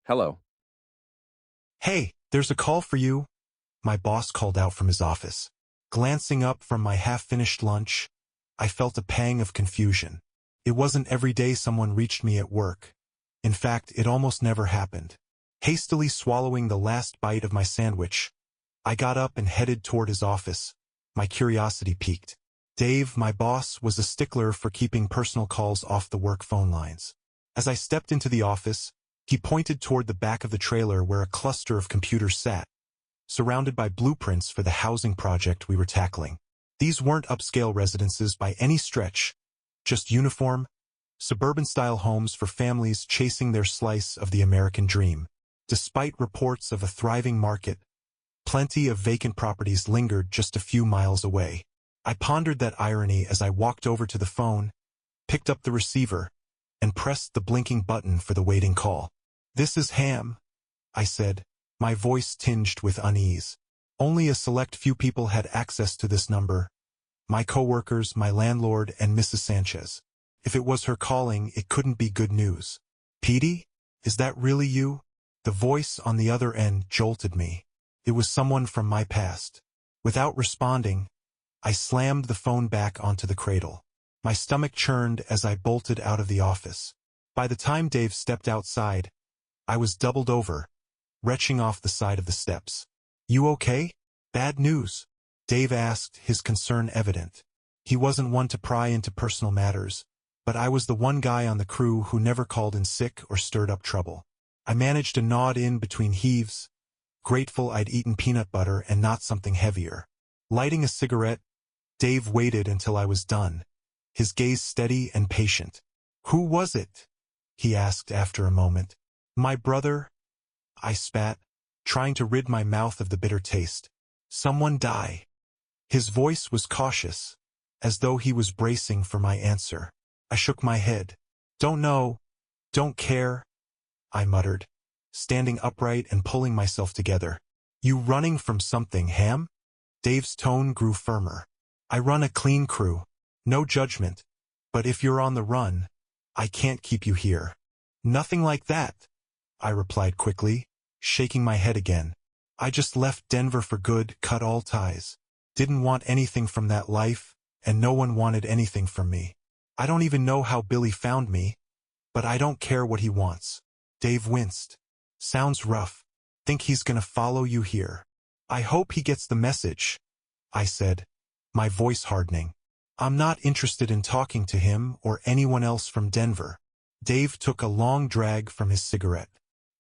Hello. Hey, there's a call for you. My boss called out from his office. Glancing up from my half-finished lunch, I felt a pang of confusion. It wasn't every day someone reached me at work. In fact, it almost never happened. Hastily swallowing the last bite of my sandwich, I got up and headed toward his office. My curiosity piqued. Dave, my boss, was a stickler for keeping personal calls off the work phone lines. As I stepped into the office, he pointed toward the back of the trailer where a cluster of computers sat, surrounded by blueprints for the housing project we were tackling. These weren't upscale residences by any stretch, just uniform, suburban-style homes for families chasing their slice of the American dream. Despite reports of a thriving market, plenty of vacant properties lingered just a few miles away. I pondered that irony as I walked over to the phone, picked up the receiver, and pressed the blinking button for the waiting call. "This is Ham," I said, my voice tinged with unease. Only a select few people had access to this number. My coworkers, my landlord, and Mrs. Sanchez. If it was her calling, it couldn't be good news. "Petey? Is that really you?" The voice on the other end jolted me. It was someone from my past. Without responding, I slammed the phone back onto the cradle. My stomach churned as I bolted out of the office. By the time Dave stepped outside, I was doubled over, retching off the side of the steps. "You okay?" "Bad news," Dave asked, his concern evident. He wasn't one to pry into personal matters, but I was the one guy on the crew who never called in sick or stirred up trouble. I managed to nod in between heaves, grateful I'd eaten peanut butter and not something heavier. Lighting a cigarette, Dave waited until I was done, his gaze steady and patient. "Who was it?" he asked after a moment. "My brother," I spat, trying to rid my mouth of the bitter taste. "Someone die." His voice was cautious, as though he was bracing for my answer. I shook my head. "Don't know. Don't care," I muttered, standing upright and pulling myself together. "You running from something, Ham?" Dave's tone grew firmer. "I run a clean crew. No judgment. But if you're on the run, I can't keep you here." "Nothing like that," I replied quickly, shaking my head again. "I just left Denver for good, cut all ties. Didn't want anything from that life, and no one wanted anything from me. I don't even know how Billy found me, but I don't care what he wants." Dave winced. "Sounds rough. Think he's gonna follow you here?" "I hope he gets the message," I said, my voice hardening. "I'm not interested in talking to him or anyone else from Denver." Dave took a long drag from his cigarette.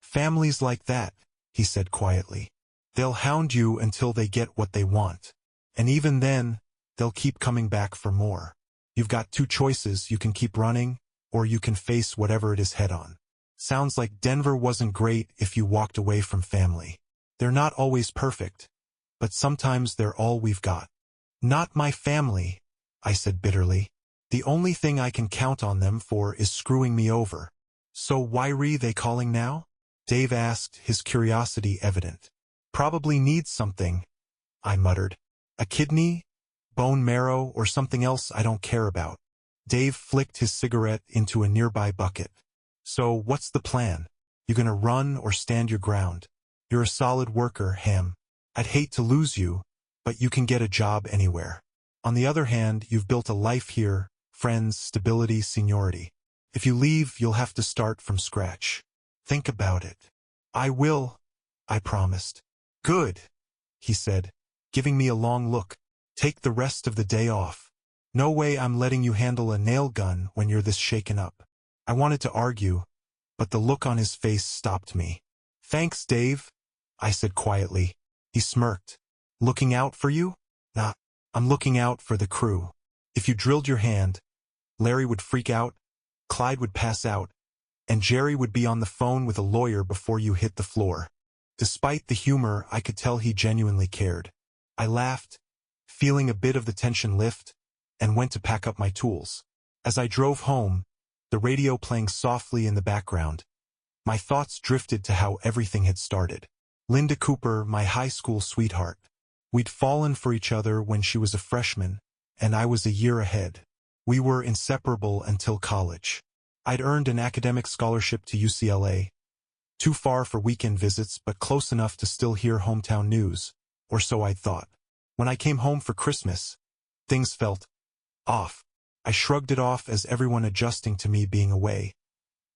"Families like that," he said quietly. "They'll hound you until they get what they want. And even then, they'll keep coming back for more. You've got two choices: you can keep running, or you can face whatever it is head on. Sounds like Denver wasn't great if you walked away from family. They're not always perfect, but sometimes they're all we've got." "Not my family," I said bitterly. "The only thing I can count on them for is screwing me over." "So why they calling now?" Dave asked, his curiosity evident. "Probably needs something," I muttered. "A kidney, bone marrow, or something else I don't care about." Dave flicked his cigarette into a nearby bucket. "So what's the plan? You gonna run or stand your ground? You're a solid worker, Ham. I'd hate to lose you, but you can get a job anywhere. On the other hand, you've built a life here, friends, stability, seniority. If you leave, you'll have to start from scratch. Think about it." "I will," I promised. "Good," he said, giving me a long look. "Take the rest of the day off. No way I'm letting you handle a nail gun when you're this shaken up." I wanted to argue, but the look on his face stopped me. "Thanks, Dave," I said quietly. He smirked. "Looking out for you?" "Nah, I'm looking out for the crew. If you drilled your hand, Larry would freak out, Clyde would pass out, and Jerry would be on the phone with a lawyer before you hit the floor." Despite the humor, I could tell he genuinely cared. I laughed, feeling a bit of the tension lift, and went to pack up my tools. As I drove home, the radio playing softly in the background, my thoughts drifted to how everything had started. Linda Cooper, my high school sweetheart. We'd fallen for each other when she was a freshman, and I was a year ahead. We were inseparable until college. I'd earned an academic scholarship to UCLA, Too far for weekend visits, but close enough to still hear hometown news, or so I'd thought. When I came home for Christmas, things felt off. I shrugged it off as everyone adjusting to me being away.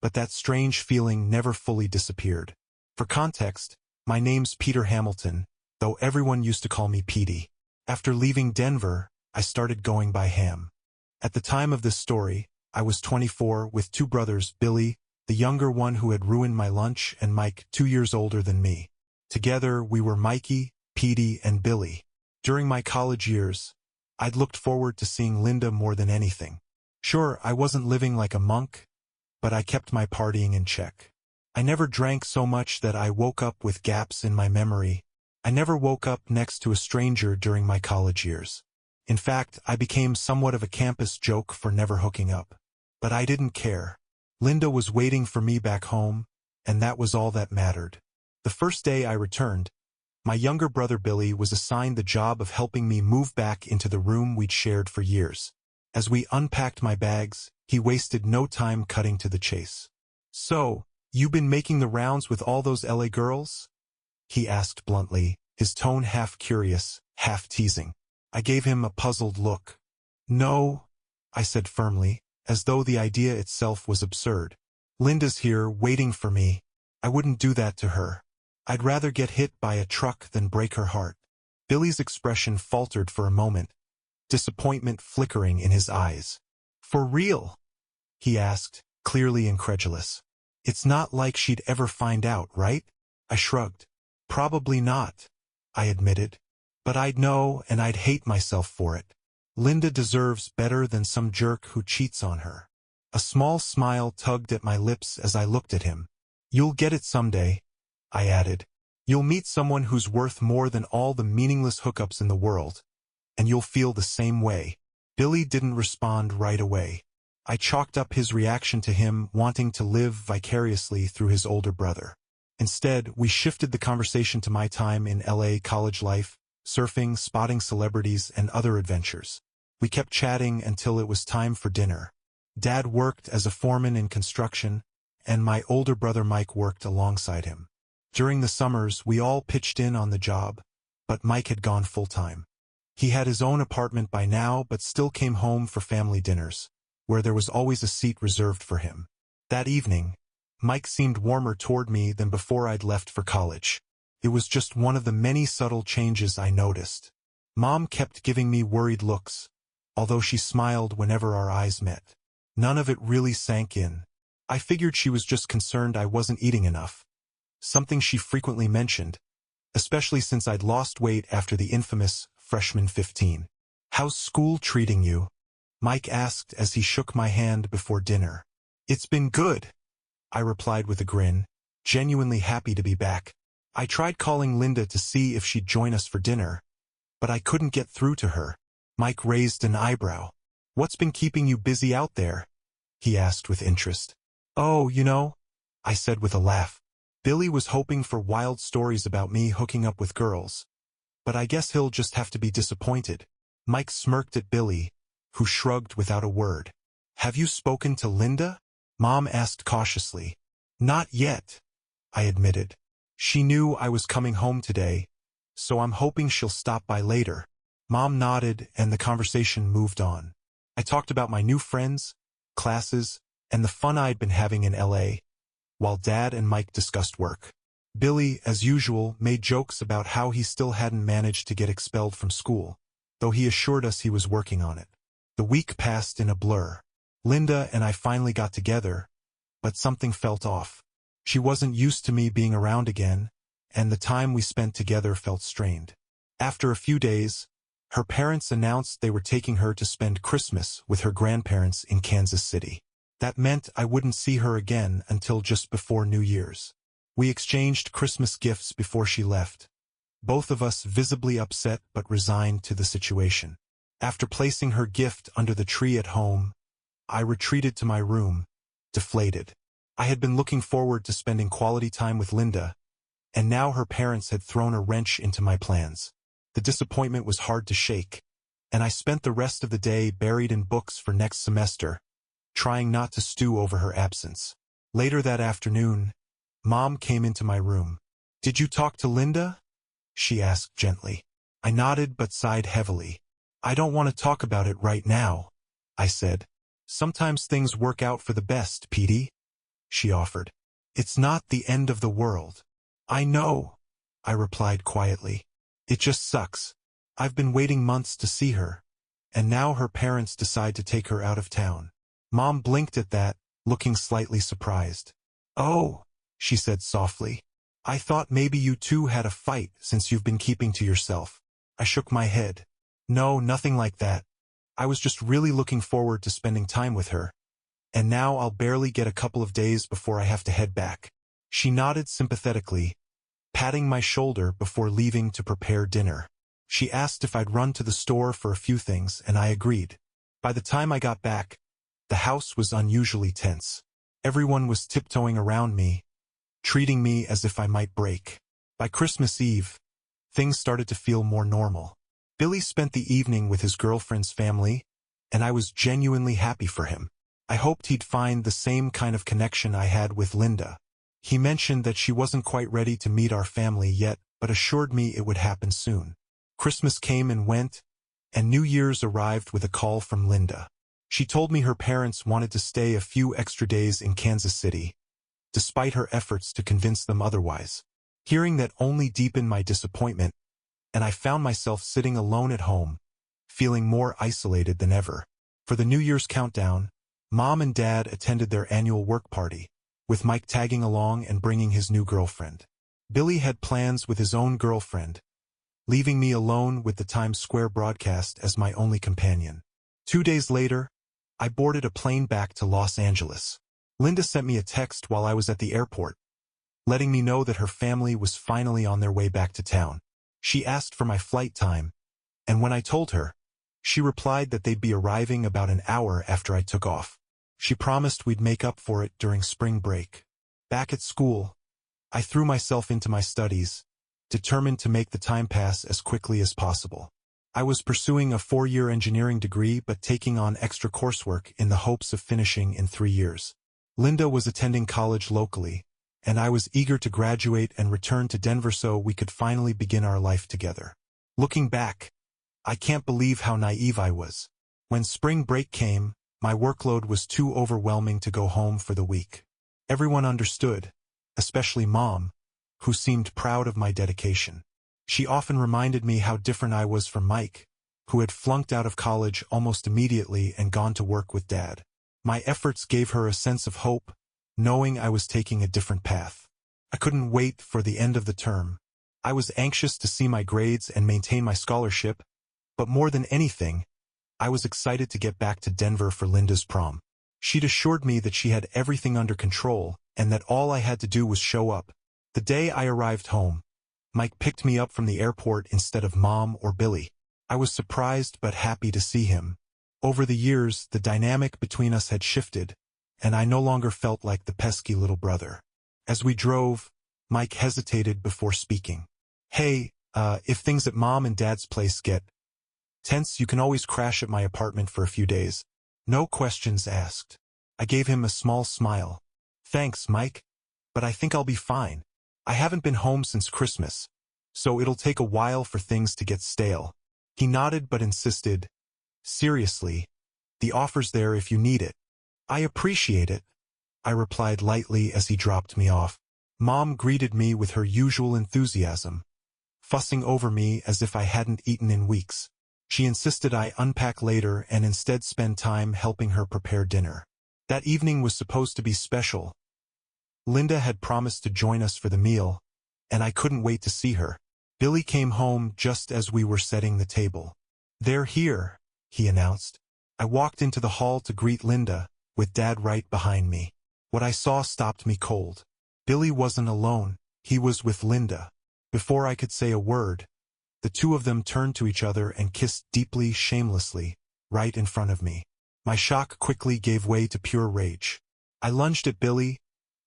But that strange feeling never fully disappeared. For context, my name's Peter Hamilton, though everyone used to call me Petey. After leaving Denver, I started going by Ham. At the time of this story, I was 24 with two brothers, Billy, the younger one who had ruined my lunch, and Mike, 2 years older than me. Together, we were Mikey, Petey, and Billy. During my college years, I'd looked forward to seeing Linda more than anything. Sure, I wasn't living like a monk, but I kept my partying in check. I never drank so much that I woke up with gaps in my memory. I never woke up next to a stranger during my college years. In fact, I became somewhat of a campus joke for never hooking up. But I didn't care. Linda was waiting for me back home, and that was all that mattered. The first day I returned, my younger brother Billy was assigned the job of helping me move back into the room we'd shared for years. As we unpacked my bags, he wasted no time cutting to the chase. "So, you been making the rounds with all those LA girls?" he asked bluntly, his tone half curious, half teasing. I gave him a puzzled look. "No," I said firmly, as though the idea itself was absurd. "Linda's here, waiting for me. I wouldn't do that to her. I'd rather get hit by a truck than break her heart." Billy's expression faltered for a moment, disappointment flickering in his eyes. "For real?" he asked, clearly incredulous. "It's not like she'd ever find out, right?" I shrugged. "Probably not," I admitted. "But I'd know, and I'd hate myself for it. Linda deserves better than some jerk who cheats on her." A small smile tugged at my lips as I looked at him. "You'll get it someday," I added. "You'll meet someone who's worth more than all the meaningless hookups in the world, and you'll feel the same way." Billy didn't respond right away. I chalked up his reaction to him wanting to live vicariously through his older brother. Instead, we shifted the conversation to my time in LA college life, surfing, spotting celebrities, and other adventures. We kept chatting until it was time for dinner. Dad worked as a foreman in construction, and my older brother Mike worked alongside him. During the summers, we all pitched in on the job, but Mike had gone full-time. He had his own apartment by now, but still came home for family dinners, where there was always a seat reserved for him. That evening, Mike seemed warmer toward me than before I'd left for college. It was just one of the many subtle changes I noticed. Mom kept giving me worried looks, although she smiled whenever our eyes met. None of it really sank in. I figured she was just concerned I wasn't eating enough, something she frequently mentioned, especially since I'd lost weight after the infamous freshman 15. "How's school treating you?" Mike asked as he shook my hand before dinner. "It's been good," I replied with a grin, genuinely happy to be back. I tried calling Linda to see if she'd join us for dinner, but I couldn't get through to her. Mike raised an eyebrow. "What's been keeping you busy out there?" he asked with interest. "Oh, I said with a laugh. Billy was hoping for wild stories about me hooking up with girls, but I guess he'll just have to be disappointed. Mike smirked at Billy, who shrugged without a word. "Have you spoken to Linda?" Mom asked cautiously. "Not yet," I admitted. "She knew I was coming home today, so I'm hoping she'll stop by later." Mom nodded and the conversation moved on. I talked about my new friends, classes, and the fun I'd been having in LA, while Dad and Mike discussed work. Billy, as usual, made jokes about how he still hadn't managed to get expelled from school, though he assured us he was working on it. The week passed in a blur. Linda and I finally got together, but something felt off. She wasn't used to me being around again, and the time we spent together felt strained. After a few days, her parents announced they were taking her to spend Christmas with her grandparents in Kansas City. That meant I wouldn't see her again until just before New Year's. We exchanged Christmas gifts before she left, both of us visibly upset but resigned to the situation. After placing her gift under the tree at home, I retreated to my room, deflated. I had been looking forward to spending quality time with Linda, and now her parents had thrown a wrench into my plans. The disappointment was hard to shake, and I spent the rest of the day buried in books for next semester, trying not to stew over her absence. Later that afternoon, Mom came into my room. "Did you talk to Linda?" she asked gently. I nodded but sighed heavily. "I don't want to talk about it right now," I said. "Sometimes things work out for the best, Petey," she offered. "It's not the end of the world." "I know," I replied quietly. "It just sucks. I've been waiting months to see her, and now her parents decide to take her out of town." Mom blinked at that, looking slightly surprised. "Oh," she said softly. "I thought maybe you two had a fight since you've been keeping to yourself." I shook my head. "No, nothing like that. I was just really looking forward to spending time with her, and now I'll barely get a couple of days before I have to head back." She nodded sympathetically, patting my shoulder before leaving to prepare dinner. She asked if I'd run to the store for a few things, and I agreed. By the time I got back, the house was unusually tense. Everyone was tiptoeing around me, treating me as if I might break. By Christmas Eve, things started to feel more normal. Billy spent the evening with his girlfriend's family, and I was genuinely happy for him. I hoped he'd find the same kind of connection I had with Linda. He mentioned that she wasn't quite ready to meet our family yet, but assured me it would happen soon. Christmas came and went, and New Year's arrived with a call from Linda. She told me her parents wanted to stay a few extra days in Kansas City, despite her efforts to convince them otherwise. Hearing that only deepened my disappointment, and I found myself sitting alone at home, feeling more isolated than ever. For the New Year's countdown, Mom and Dad attended their annual work party, with Mike tagging along and bringing his new girlfriend. Billy had plans with his own girlfriend, leaving me alone with the Times Square broadcast as my only companion. 2 days later, I boarded a plane back to Los Angeles. Linda sent me a text while I was at the airport, letting me know that her family was finally on their way back to town. She asked for my flight time, and when I told her, she replied that they'd be arriving about an hour after I took off. She promised we'd make up for it during spring break. Back at school, I threw myself into my studies, determined to make the time pass as quickly as possible. I was pursuing a 4-year engineering degree but taking on extra coursework in the hopes of finishing in 3 years. Linda was attending college locally, and I was eager to graduate and return to Denver so we could finally begin our life together. Looking back, I can't believe how naive I was. When spring break came, my workload was too overwhelming to go home for the week. Everyone understood, especially Mom, who seemed proud of my dedication. She often reminded me how different I was from Mike, who had flunked out of college almost immediately and gone to work with Dad. My efforts gave her a sense of hope, knowing I was taking a different path. I couldn't wait for the end of the term. I was anxious to see my grades and maintain my scholarship, but more than anything, I was excited to get back to Denver for Linda's prom. She'd assured me that she had everything under control and that all I had to do was show up. The day I arrived home, Mike picked me up from the airport instead of Mom or Billy. I was surprised but happy to see him. Over the years, the dynamic between us had shifted, and I no longer felt like the pesky little brother. As we drove, Mike hesitated before speaking. "Hey, if things at Mom and Dad's place get tense, you can always crash at my apartment for a few days. No questions asked." I gave him a small smile. "Thanks, Mike, but I think I'll be fine. I haven't been home since Christmas, so it'll take a while for things to get stale." He nodded but insisted, "Seriously, the offer's there if you need it." "I appreciate it," I replied lightly as he dropped me off. Mom greeted me with her usual enthusiasm, fussing over me as if I hadn't eaten in weeks. She insisted I unpack later and instead spend time helping her prepare dinner. That evening was supposed to be special. Linda had promised to join us for the meal, and I couldn't wait to see her. Billy came home just as we were setting the table. "They're here," he announced. I walked into the hall to greet Linda, with Dad right behind me. What I saw stopped me cold. Billy wasn't alone, he was with Linda. Before I could say a word, the two of them turned to each other and kissed deeply, shamelessly, right in front of me. My shock quickly gave way to pure rage. I lunged at Billy,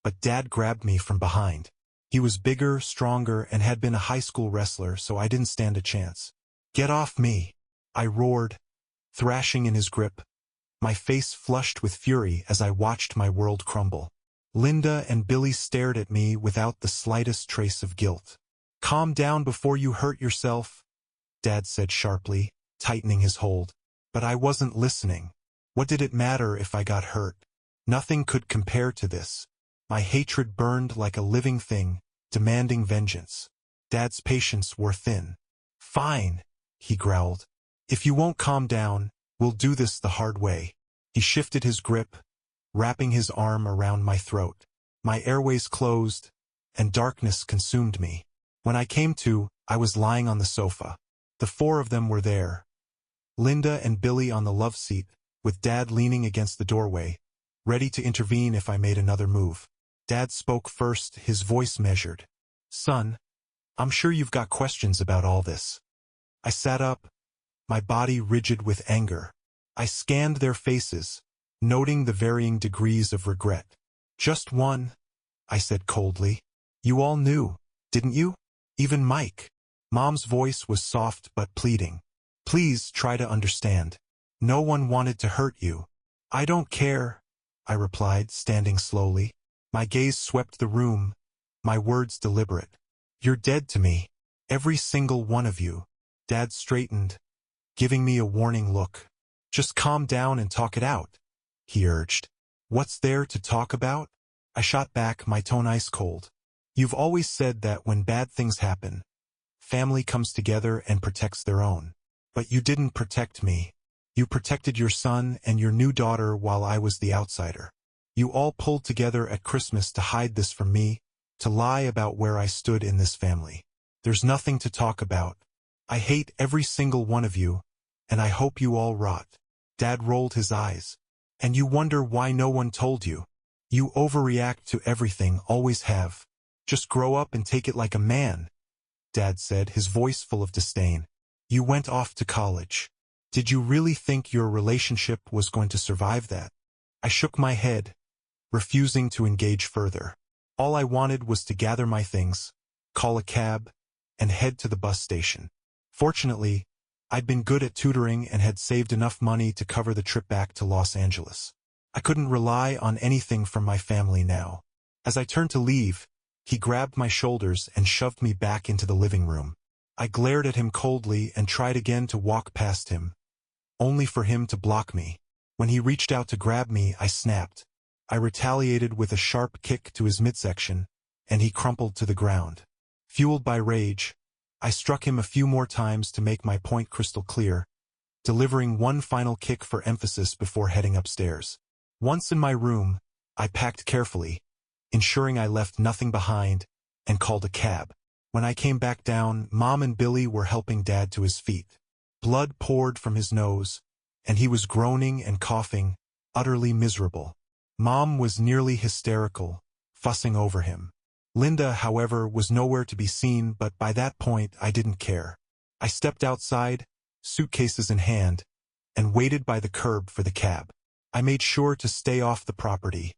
but Dad grabbed me from behind. He was bigger, stronger, and had been a high school wrestler, so I didn't stand a chance. "Get off me!" I roared, thrashing in his grip, my face flushed with fury as I watched my world crumble. Linda and Billy stared at me without the slightest trace of guilt. "Calm down before you hurt yourself," Dad said sharply, tightening his hold. But I wasn't listening. What did it matter if I got hurt? Nothing could compare to this. My hatred burned like a living thing, demanding vengeance. Dad's patience wore thin. "Fine," he growled. "If you won't calm down, we'll do this the hard way." He shifted his grip, wrapping his arm around my throat. My airways closed, and darkness consumed me. When I came to, I was lying on the sofa. The four of them were there. Linda and Billy on the love seat, with Dad leaning against the doorway, ready to intervene if I made another move. Dad spoke first, his voice measured. "Son, I'm sure you've got questions about all this." I sat up, my body rigid with anger. I scanned their faces, noting the varying degrees of regret. "Just one," I said coldly. "You all knew, didn't you? Even Mike." Mom's voice was soft but pleading. "Please try to understand. No one wanted to hurt you." "I don't care," I replied, standing slowly. My gaze swept the room, my words deliberate. "You're dead to me. Every single one of you." Dad straightened, giving me a warning look. "Just calm down and talk it out," he urged. "What's there to talk about?" I shot back, my tone ice cold. "You've always said that when bad things happen, family comes together and protects their own. But you didn't protect me. You protected your son and your new daughter while I was the outsider. You all pulled together at Christmas to hide this from me, to lie about where I stood in this family. There's nothing to talk about. I hate every single one of you, and I hope you all rot." Dad rolled his eyes. "And you wonder why no one told you. You overreact to everything, always have. Just grow up and take it like a man," Dad said, his voice full of disdain. "You went off to college. Did you really think your relationship was going to survive that?" I shook my head, refusing to engage further. All I wanted was to gather my things, call a cab, and head to the bus station. Fortunately, I'd been good at tutoring and had saved enough money to cover the trip back to Los Angeles. I couldn't rely on anything from my family now. As I turned to leave, he grabbed my shoulders and shoved me back into the living room. I glared at him coldly and tried again to walk past him, only for him to block me. When he reached out to grab me, I snapped. I retaliated with a sharp kick to his midsection, and he crumpled to the ground. Fueled by rage, I struck him a few more times to make my point crystal clear, delivering one final kick for emphasis before heading upstairs. Once in my room, I packed carefully, ensuring I left nothing behind, and called a cab. When I came back down, Mom and Billy were helping Dad to his feet. Blood poured from his nose, and he was groaning and coughing, utterly miserable. Mom was nearly hysterical, fussing over him. Linda, however, was nowhere to be seen, but by that point I didn't care. I stepped outside, suitcases in hand, and waited by the curb for the cab. I made sure to stay off the property,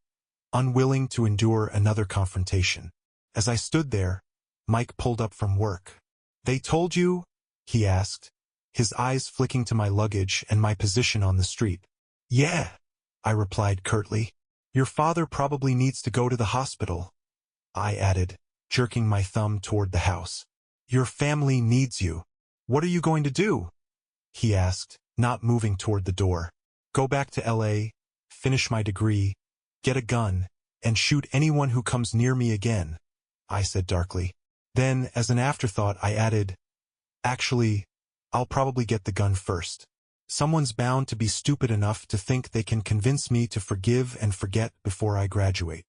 unwilling to endure another confrontation. As I stood there, Mike pulled up from work. "They told you?" he asked, his eyes flicking to my luggage and my position on the street. "Yeah," I replied curtly. "Your father probably needs to go to the hospital," I added, jerking my thumb toward the house. "Your family needs you." "What are you going to do?" he asked, not moving toward the door. "Go back to LA, finish my degree, get a gun, and shoot anyone who comes near me again," I said darkly. Then, as an afterthought, I added, "Actually, I'll probably get the gun first. Someone's bound to be stupid enough to think they can convince me to forgive and forget before I graduate."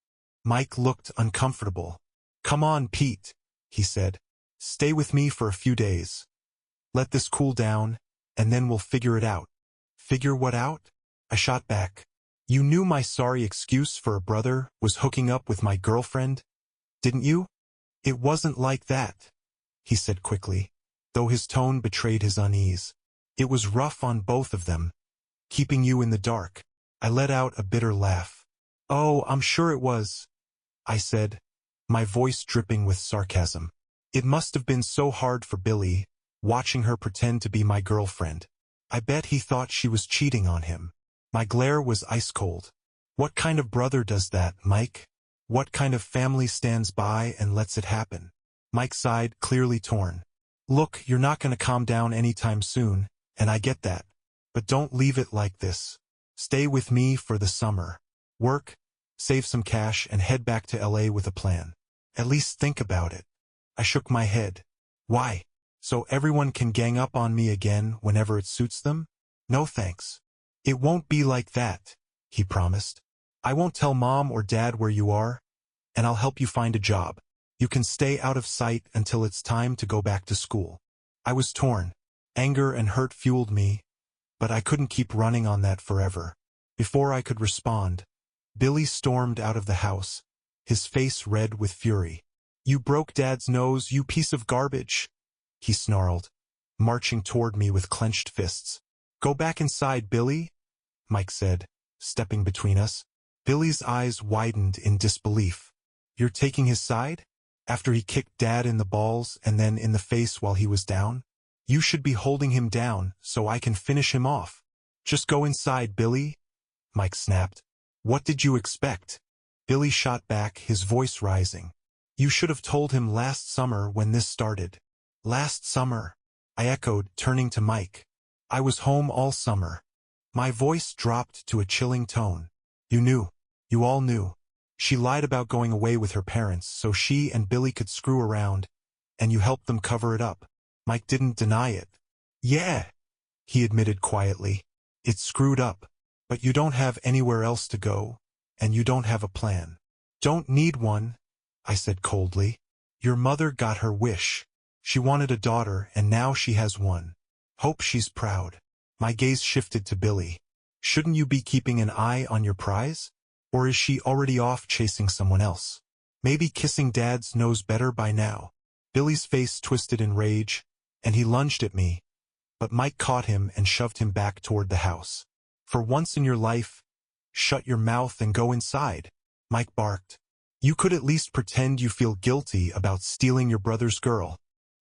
Mike looked uncomfortable. "Come on, Pete," he said. "Stay with me for a few days. Let this cool down, and then we'll figure it out." "Figure what out?" I shot back. "You knew my sorry excuse for a brother was hooking up with my girlfriend, didn't you?" "It wasn't like that," he said quickly, though his tone betrayed his unease. "It was rough on both of them, keeping you in the dark." I let out a bitter laugh. "Oh, I'm sure it was," I said, my voice dripping with sarcasm. "It must have been so hard for Billy, watching her pretend to be my girlfriend. I bet he thought she was cheating on him." My glare was ice cold. "What kind of brother does that, Mike?" What kind of family stands by and lets it happen? Mike sighed, clearly torn. Look, you're not going to calm down anytime soon, and I get that. But don't leave it like this. Stay with me for the summer. Work, save some cash, and head back to LA with a plan. At least think about it. I shook my head. Why? So everyone can gang up on me again whenever it suits them? No thanks. It won't be like that, he promised. I won't tell Mom or Dad where you are, and I'll help you find a job. You can stay out of sight until it's time to go back to school. I was torn. Anger and hurt fueled me, but I couldn't keep running on that forever. Before I could respond, Billy stormed out of the house, his face red with fury. You broke Dad's nose, you piece of garbage, he snarled, marching toward me with clenched fists. Go back inside, Billy, Mike said, stepping between us. Billy's eyes widened in disbelief. You're taking his side? After he kicked Dad in the balls and then in the face while he was down? You should be holding him down so I can finish him off. Just go inside, Billy, Mike snapped. What did you expect? Billy shot back, his voice rising. You should have told him last summer when this started. Last summer, I echoed, turning to Mike. I was home all summer. My voice dropped to a chilling tone. You knew. You all knew. She lied about going away with her parents so she and Billy could screw around, and you helped them cover it up. Mike didn't deny it. Yeah, he admitted quietly. It's screwed up, but you don't have anywhere else to go, and you don't have a plan. Don't need one, I said coldly. Your mother got her wish. She wanted a daughter, and now she has one. Hope she's proud. My gaze shifted to Billy. Shouldn't you be keeping an eye on your prize? Or is she already off chasing someone else? Maybe kissing Dad's knows better by now. Billy's face twisted in rage, and he lunged at me, but Mike caught him and shoved him back toward the house. For once in your life, shut your mouth and go inside, Mike barked. You could at least pretend you feel guilty about stealing your brother's girl.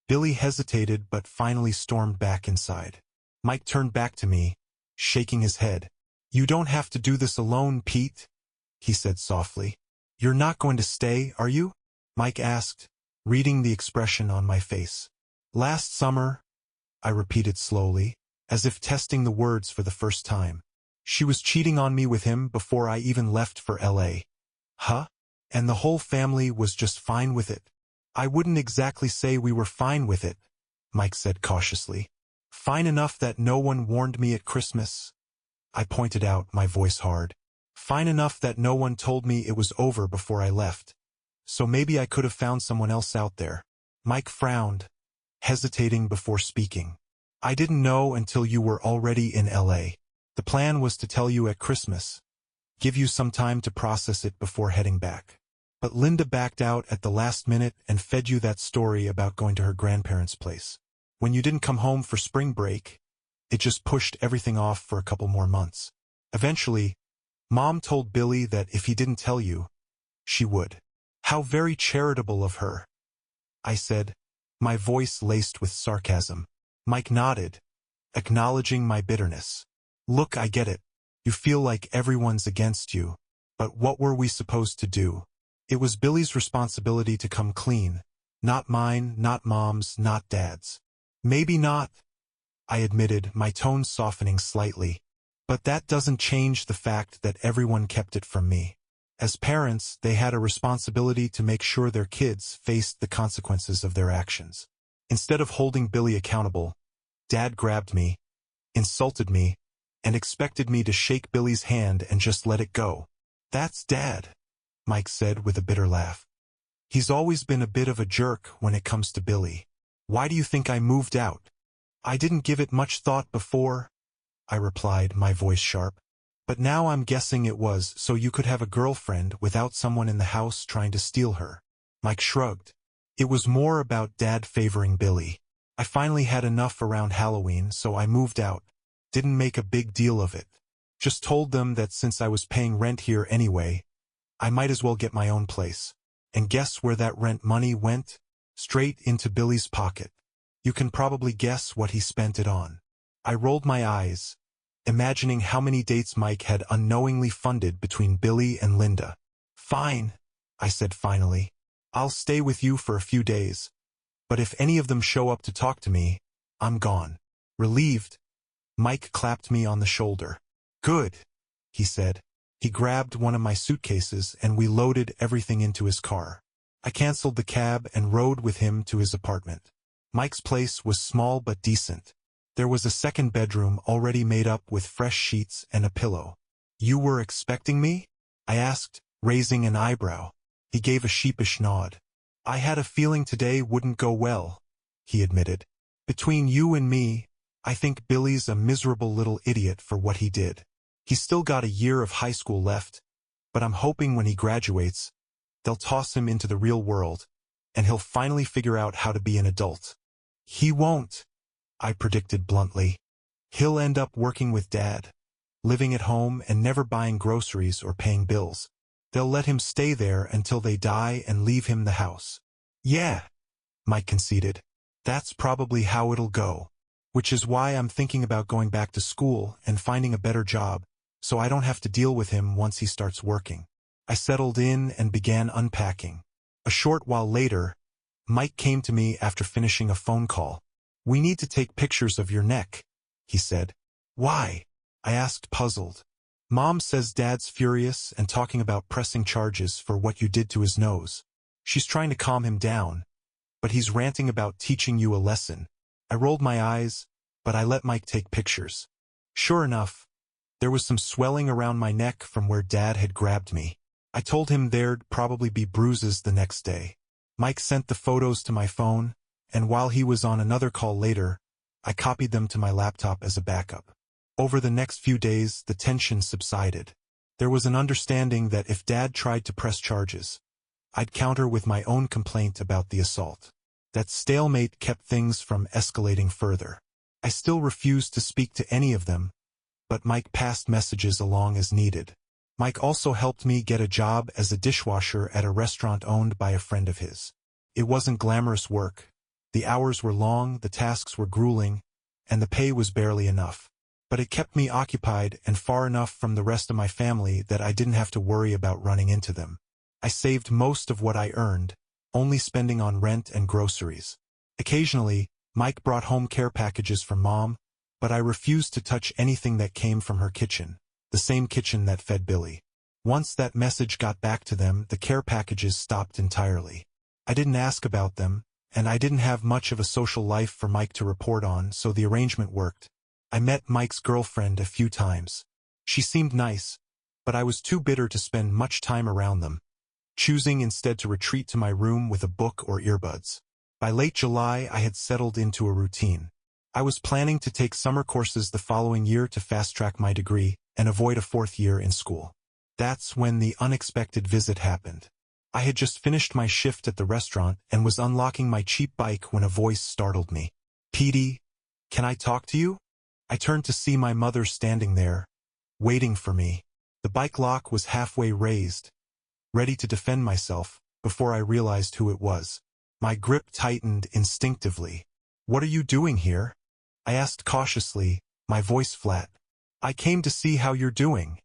Billy hesitated but finally stormed back inside. Mike turned back to me, shaking his head. You don't have to do this alone, Pete, he said softly. You're not going to stay, are you? Mike asked, reading the expression on my face. Last summer, I repeated slowly, as if testing the words for the first time. She was cheating on me with him before I even left for LA. Huh? And the whole family was just fine with it. I wouldn't exactly say we were fine with it, Mike said cautiously. Fine enough that no one warned me at Christmas, I pointed out, my voice hard. Fine enough that no one told me it was over before I left. So maybe I could have found someone else out there. Mike frowned, hesitating before speaking. I didn't know until you were already in LA. The plan was to tell you at Christmas. Give you some time to process it before heading back. But Linda backed out at the last minute and fed you that story about going to her grandparents' place. When you didn't come home for spring break, it just pushed everything off for a couple more months. Eventually, Mom told Billy that if he didn't tell you, she would. How very charitable of her, I said, my voice laced with sarcasm. Mike nodded, acknowledging my bitterness. Look, I get it. You feel like everyone's against you. But what were we supposed to do? It was Billy's responsibility to come clean. Not mine, not Mom's, not Dad's. Maybe not, I admitted, my tone softening slightly. But that doesn't change the fact that everyone kept it from me. As parents, they had a responsibility to make sure their kids faced the consequences of their actions. Instead of holding Billy accountable, Dad grabbed me, insulted me, and expected me to shake Billy's hand and just let it go. That's Dad, Mike said with a bitter laugh. He's always been a bit of a jerk when it comes to Billy. Why do you think I moved out? I didn't give it much thought before, I replied, my voice sharp. But now I'm guessing it was so you could have a girlfriend without someone in the house trying to steal her. Mike shrugged. It was more about Dad favoring Billy. I finally had enough around Halloween, so I moved out. Didn't make a big deal of it. Just told them that since I was paying rent here anyway, I might as well get my own place. And guess where that rent money went? Straight into Billy's pocket. You can probably guess what he spent it on. I rolled my eyes, imagining how many dates Mike had unknowingly funded between Billy and Linda. Fine, I said finally. I'll stay with you for a few days, but if any of them show up to talk to me, I'm gone. Relieved, Mike clapped me on the shoulder. Good, he said. He grabbed one of my suitcases and we loaded everything into his car. I canceled the cab and rode with him to his apartment. Mike's place was small but decent. There was a second bedroom already made up with fresh sheets and a pillow. You were expecting me? I asked, raising an eyebrow. He gave a sheepish nod. I had a feeling today wouldn't go well, he admitted. Between you and me, I think Billy's a miserable little idiot for what he did. He's still got a year of high school left, but I'm hoping when he graduates, they'll toss him into the real world, and he'll finally figure out how to be an adult. He won't, I predicted bluntly. He'll end up working with Dad, living at home and never buying groceries or paying bills. They'll let him stay there until they die and leave him the house. Yeah, Mike conceded. That's probably how it'll go, which is why I'm thinking about going back to school and finding a better job, so I don't have to deal with him once he starts working. I settled in and began unpacking. A short while later, Mike came to me after finishing a phone call. We need to take pictures of your neck, he said. Why? I asked, puzzled. Mom says Dad's furious and talking about pressing charges for what you did to his nose. She's trying to calm him down, but he's ranting about teaching you a lesson. I rolled my eyes, but I let Mike take pictures. Sure enough, there was some swelling around my neck from where Dad had grabbed me. I told him there'd probably be bruises the next day. Mike sent the photos to my phone, and while he was on another call later, I copied them to my laptop as a backup. Over the next few days, the tension subsided. There was an understanding that if Dad tried to press charges, I'd counter with my own complaint about the assault. That stalemate kept things from escalating further. I still refused to speak to any of them, but Mike passed messages along as needed. Mike also helped me get a job as a dishwasher at a restaurant owned by a friend of his. It wasn't glamorous work. The hours were long, the tasks were grueling, and the pay was barely enough. But it kept me occupied and far enough from the rest of my family that I didn't have to worry about running into them. I saved most of what I earned, only spending on rent and groceries. Occasionally, Mike brought home care packages for Mom, but I refused to touch anything that came from her kitchen, the same kitchen that fed Billy. Once that message got back to them, the care packages stopped entirely. I didn't ask about them, and I didn't have much of a social life for Mike to report on, so the arrangement worked. I met Mike's girlfriend a few times. She seemed nice, but I was too bitter to spend much time around them, choosing instead to retreat to my room with a book or earbuds. By late July, I had settled into a routine. I was planning to take summer courses the following year to fast-track my degree and avoid a fourth year in school. That's when the unexpected visit happened. I had just finished my shift at the restaurant and was unlocking my cheap bike when a voice startled me. "Petey, can I talk to you?" I turned to see my mother standing there, waiting for me. The bike lock was halfway raised, ready to defend myself, before I realized who it was. My grip tightened instinctively. "What are you doing here?" I asked cautiously, my voice flat. "I came to see how you're doing,"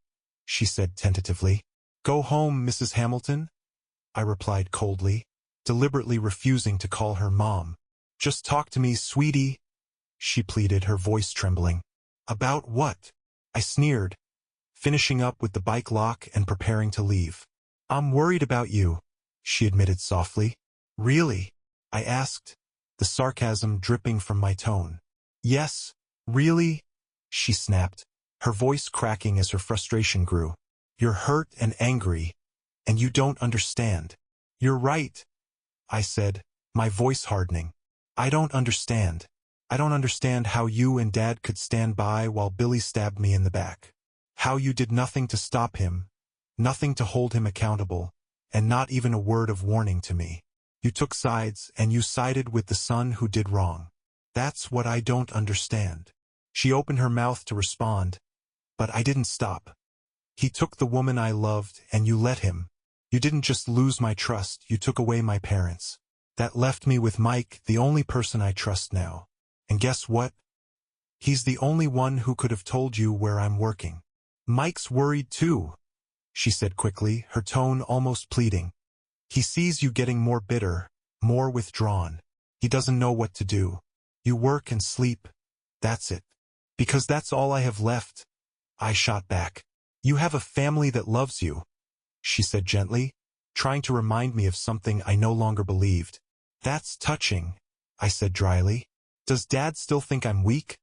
she said tentatively. "Go home, Mrs. Hamilton," I replied coldly, deliberately refusing to call her Mom. "Just talk to me, sweetie," she pleaded, her voice trembling. "About what?" I sneered, finishing up with the bike lock and preparing to leave. "I'm worried about you," she admitted softly. "Really?" I asked, the sarcasm dripping from my tone. "Yes, really?" she snapped, her voice cracking as her frustration grew. "You're hurt and angry, and you don't understand." "You're right," I said, my voice hardening. "I don't understand. I don't understand how you and Dad could stand by while Billy stabbed me in the back. How you did nothing to stop him, nothing to hold him accountable, and not even a word of warning to me. You took sides, and you sided with the son who did wrong. That's what I don't understand." She opened her mouth to respond, but I didn't stop. "He took the woman I loved, and you let him. You didn't just lose my trust, you took away my parents. That left me with Mike, the only person I trust now. And guess what? He's the only one who could have told you where I'm working." "Mike's worried too," she said quickly, her tone almost pleading. He sees you getting more bitter, more withdrawn. He doesn't know what to do. You work and sleep. That's it. Because that's all I have left. I shot back. You have a family that loves you, she said gently, trying to remind me of something I no longer believed. That's touching, I said dryly. Does Dad still think I'm weak?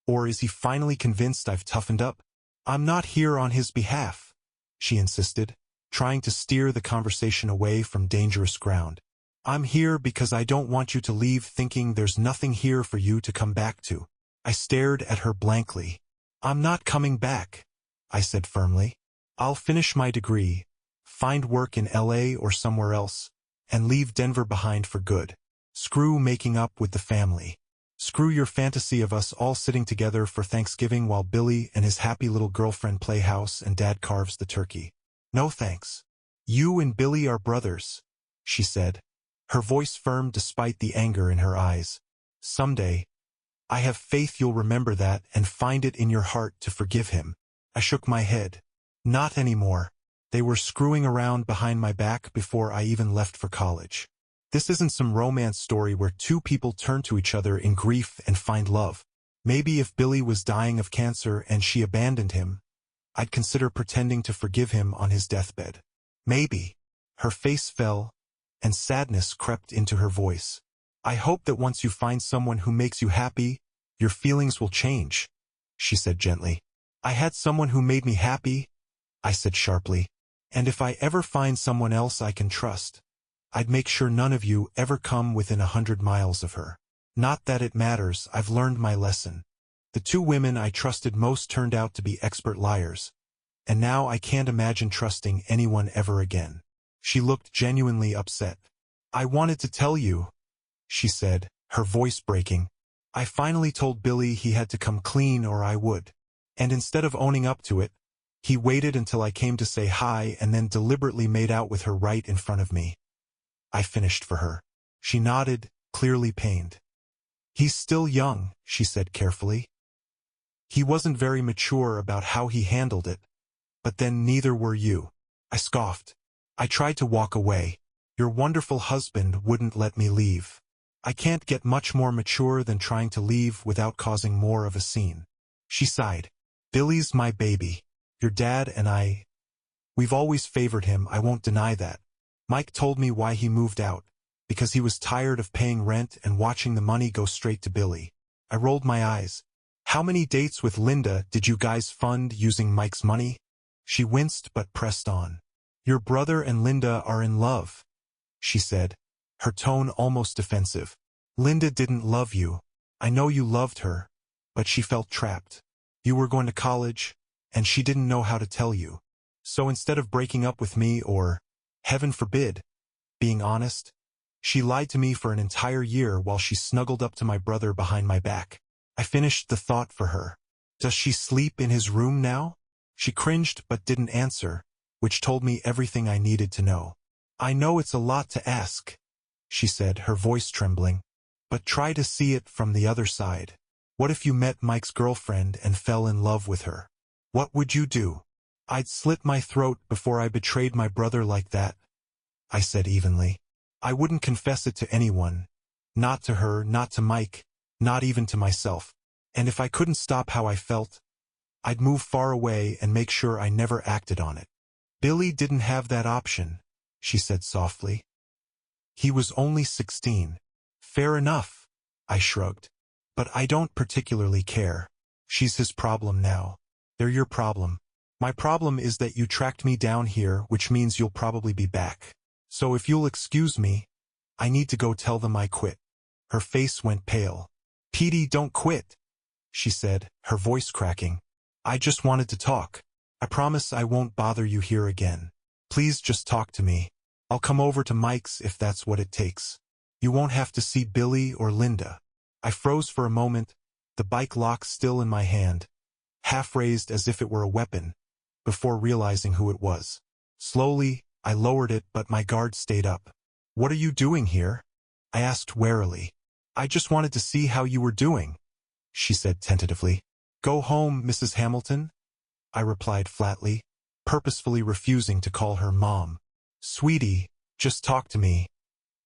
Or is he finally convinced I've toughened up? I'm not here on his behalf, she insisted, trying to steer the conversation away from dangerous ground. I'm here because I don't want you to leave thinking there's nothing here for you to come back to. I stared at her blankly. I'm not coming back, I said firmly. I'll finish my degree, find work in LA or somewhere else, and leave Denver behind for good. Screw making up with the family. Screw your fantasy of us all sitting together for Thanksgiving while Billy and his happy little girlfriend play house and Dad carves the turkey. No thanks. You and Billy are brothers, she said, her voice firm despite the anger in her eyes. Someday, I have faith you'll remember that and find it in your heart to forgive him. I shook my head. Not anymore. They were screwing around behind my back before I even left for college. This isn't some romance story where two people turn to each other in grief and find love. Maybe if Billy was dying of cancer and she abandoned him, I'd consider pretending to forgive him on his deathbed. Maybe. Her face fell, and sadness crept into her voice. I hope that once you find someone who makes you happy, your feelings will change, she said gently. I had someone who made me happy, I said sharply. And if I ever find someone else I can trust, I'd make sure none of you ever come within 100 miles of her. Not that it matters, I've learned my lesson. The two women I trusted most turned out to be expert liars, and now I can't imagine trusting anyone ever again. She looked genuinely upset. I wanted to tell you, she said, her voice breaking. I finally told Billy he had to come clean or I would. And instead of owning up to it, he waited until I came to say hi and then deliberately made out with her right in front of me. I finished for her. She nodded, clearly pained. He's still young, she said carefully. He wasn't very mature about how he handled it, but then neither were you. I scoffed. I tried to walk away. Your wonderful husband wouldn't let me leave. I can't get much more mature than trying to leave without causing more of a scene. She sighed. Billy's my baby. Your dad and we've always favored him, I won't deny that. Mike told me why he moved out, because he was tired of paying rent and watching the money go straight to Billy. I rolled my eyes. How many dates with Linda did you guys fund using Mike's money? She winced but pressed on. Your brother and Linda are in love, she said, her tone almost defensive. Linda didn't love you. I know you loved her, but she felt trapped. You were going to college, and she didn't know how to tell you. So instead of breaking up with me or, heaven forbid, being honest, she lied to me for an entire year while she snuggled up to my brother behind my back. I finished the thought for her. Does she sleep in his room now? She cringed but didn't answer, which told me everything I needed to know. I know it's a lot to ask, she said, her voice trembling, but try to see it from the other side. What if you met Mike's girlfriend and fell in love with her? What would you do? I'd slit my throat before I betrayed my brother like that, I said evenly. I wouldn't confess it to anyone. Not to her, not to Mike, not even to myself. And if I couldn't stop how I felt, I'd move far away and make sure I never acted on it. Billy didn't have that option, she said softly. He was only 16. Fair enough, I shrugged. But I don't particularly care. She's his problem now. They're your problem. My problem is that you tracked me down here, which means you'll probably be back. So if you'll excuse me, I need to go tell them I quit. Her face went pale. Petey, don't quit, she said, her voice cracking. I just wanted to talk. I promise I won't bother you here again. Please just talk to me. I'll come over to Mike's if that's what it takes. You won't have to see Billy or Linda. I froze for a moment, the bike lock still in my hand, half raised as if it were a weapon, before realizing who it was. Slowly, I lowered it but my guard stayed up. What are you doing here? I asked warily. I just wanted to see how you were doing, she said tentatively. Go home, Mrs. Hamilton, I replied flatly, purposefully refusing to call her Mom. Sweetie, Just talk to me,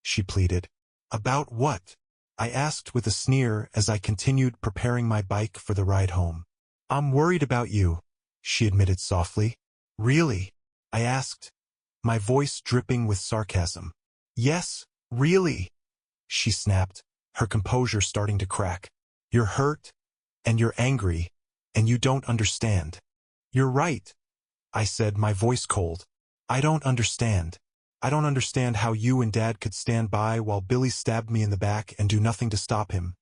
she pleaded. About what? I asked with a sneer as I continued preparing my bike for the ride home. I'm worried about you, she admitted softly. Really? I asked, my voice dripping with sarcasm. Yes, really, she snapped, her composure starting to crack. You're hurt, and you're angry, and you don't understand. You're right, I said, my voice cold. I don't understand. I don't understand how you and Dad could stand by while Billy stabbed me in the back and do nothing to stop him,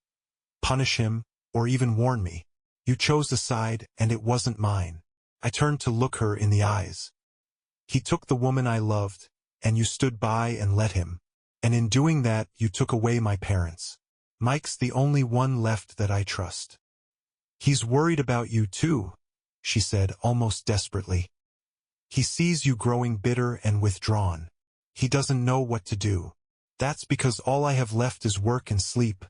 punish him, or even warn me. You chose a side, and it wasn't mine. I turned to look her in the eyes. He took the woman I loved, and you stood by and let him. And in doing that, you took away my parents. Mike's the only one left that I trust. He's worried about you too, she said almost desperately. He sees you growing bitter and withdrawn. He doesn't know what to do. That's because all I have left is work and sleep,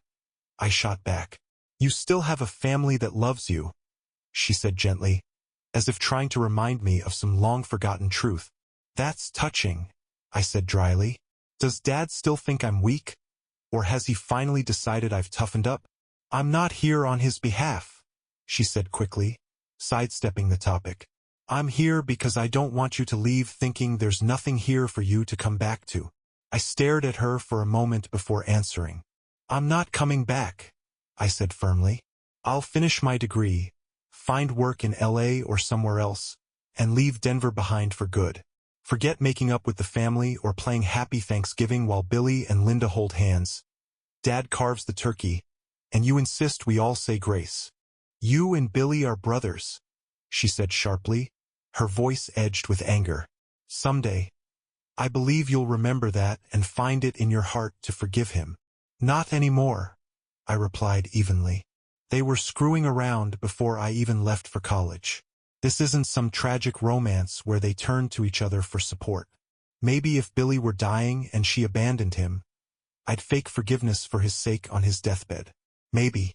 I shot back. You still have a family that loves you, she said gently, as if trying to remind me of some long-forgotten truth. That's touching, I said dryly. Does Dad still think I'm weak? Or has he finally decided I've toughened up? I'm not here on his behalf, she said quickly, sidestepping the topic. I'm here because I don't want you to leave thinking there's nothing here for you to come back to. I stared at her for a moment before answering. I'm not coming back, I said firmly. I'll finish my degree, find work in LA or somewhere else, and leave Denver behind for good. Forget making up with the family or playing Happy Thanksgiving while Billy and Linda hold hands. Dad carves the turkey, and you insist we all say grace. You and Billy are brothers, she said sharply, her voice edged with anger. Someday, I believe you'll remember that and find it in your heart to forgive him. Not anymore, I replied evenly. They were screwing around before I even left for college. This isn't some tragic romance where they turn to each other for support. Maybe if Billy were dying and she abandoned him, I'd fake forgiveness for his sake on his deathbed. Maybe.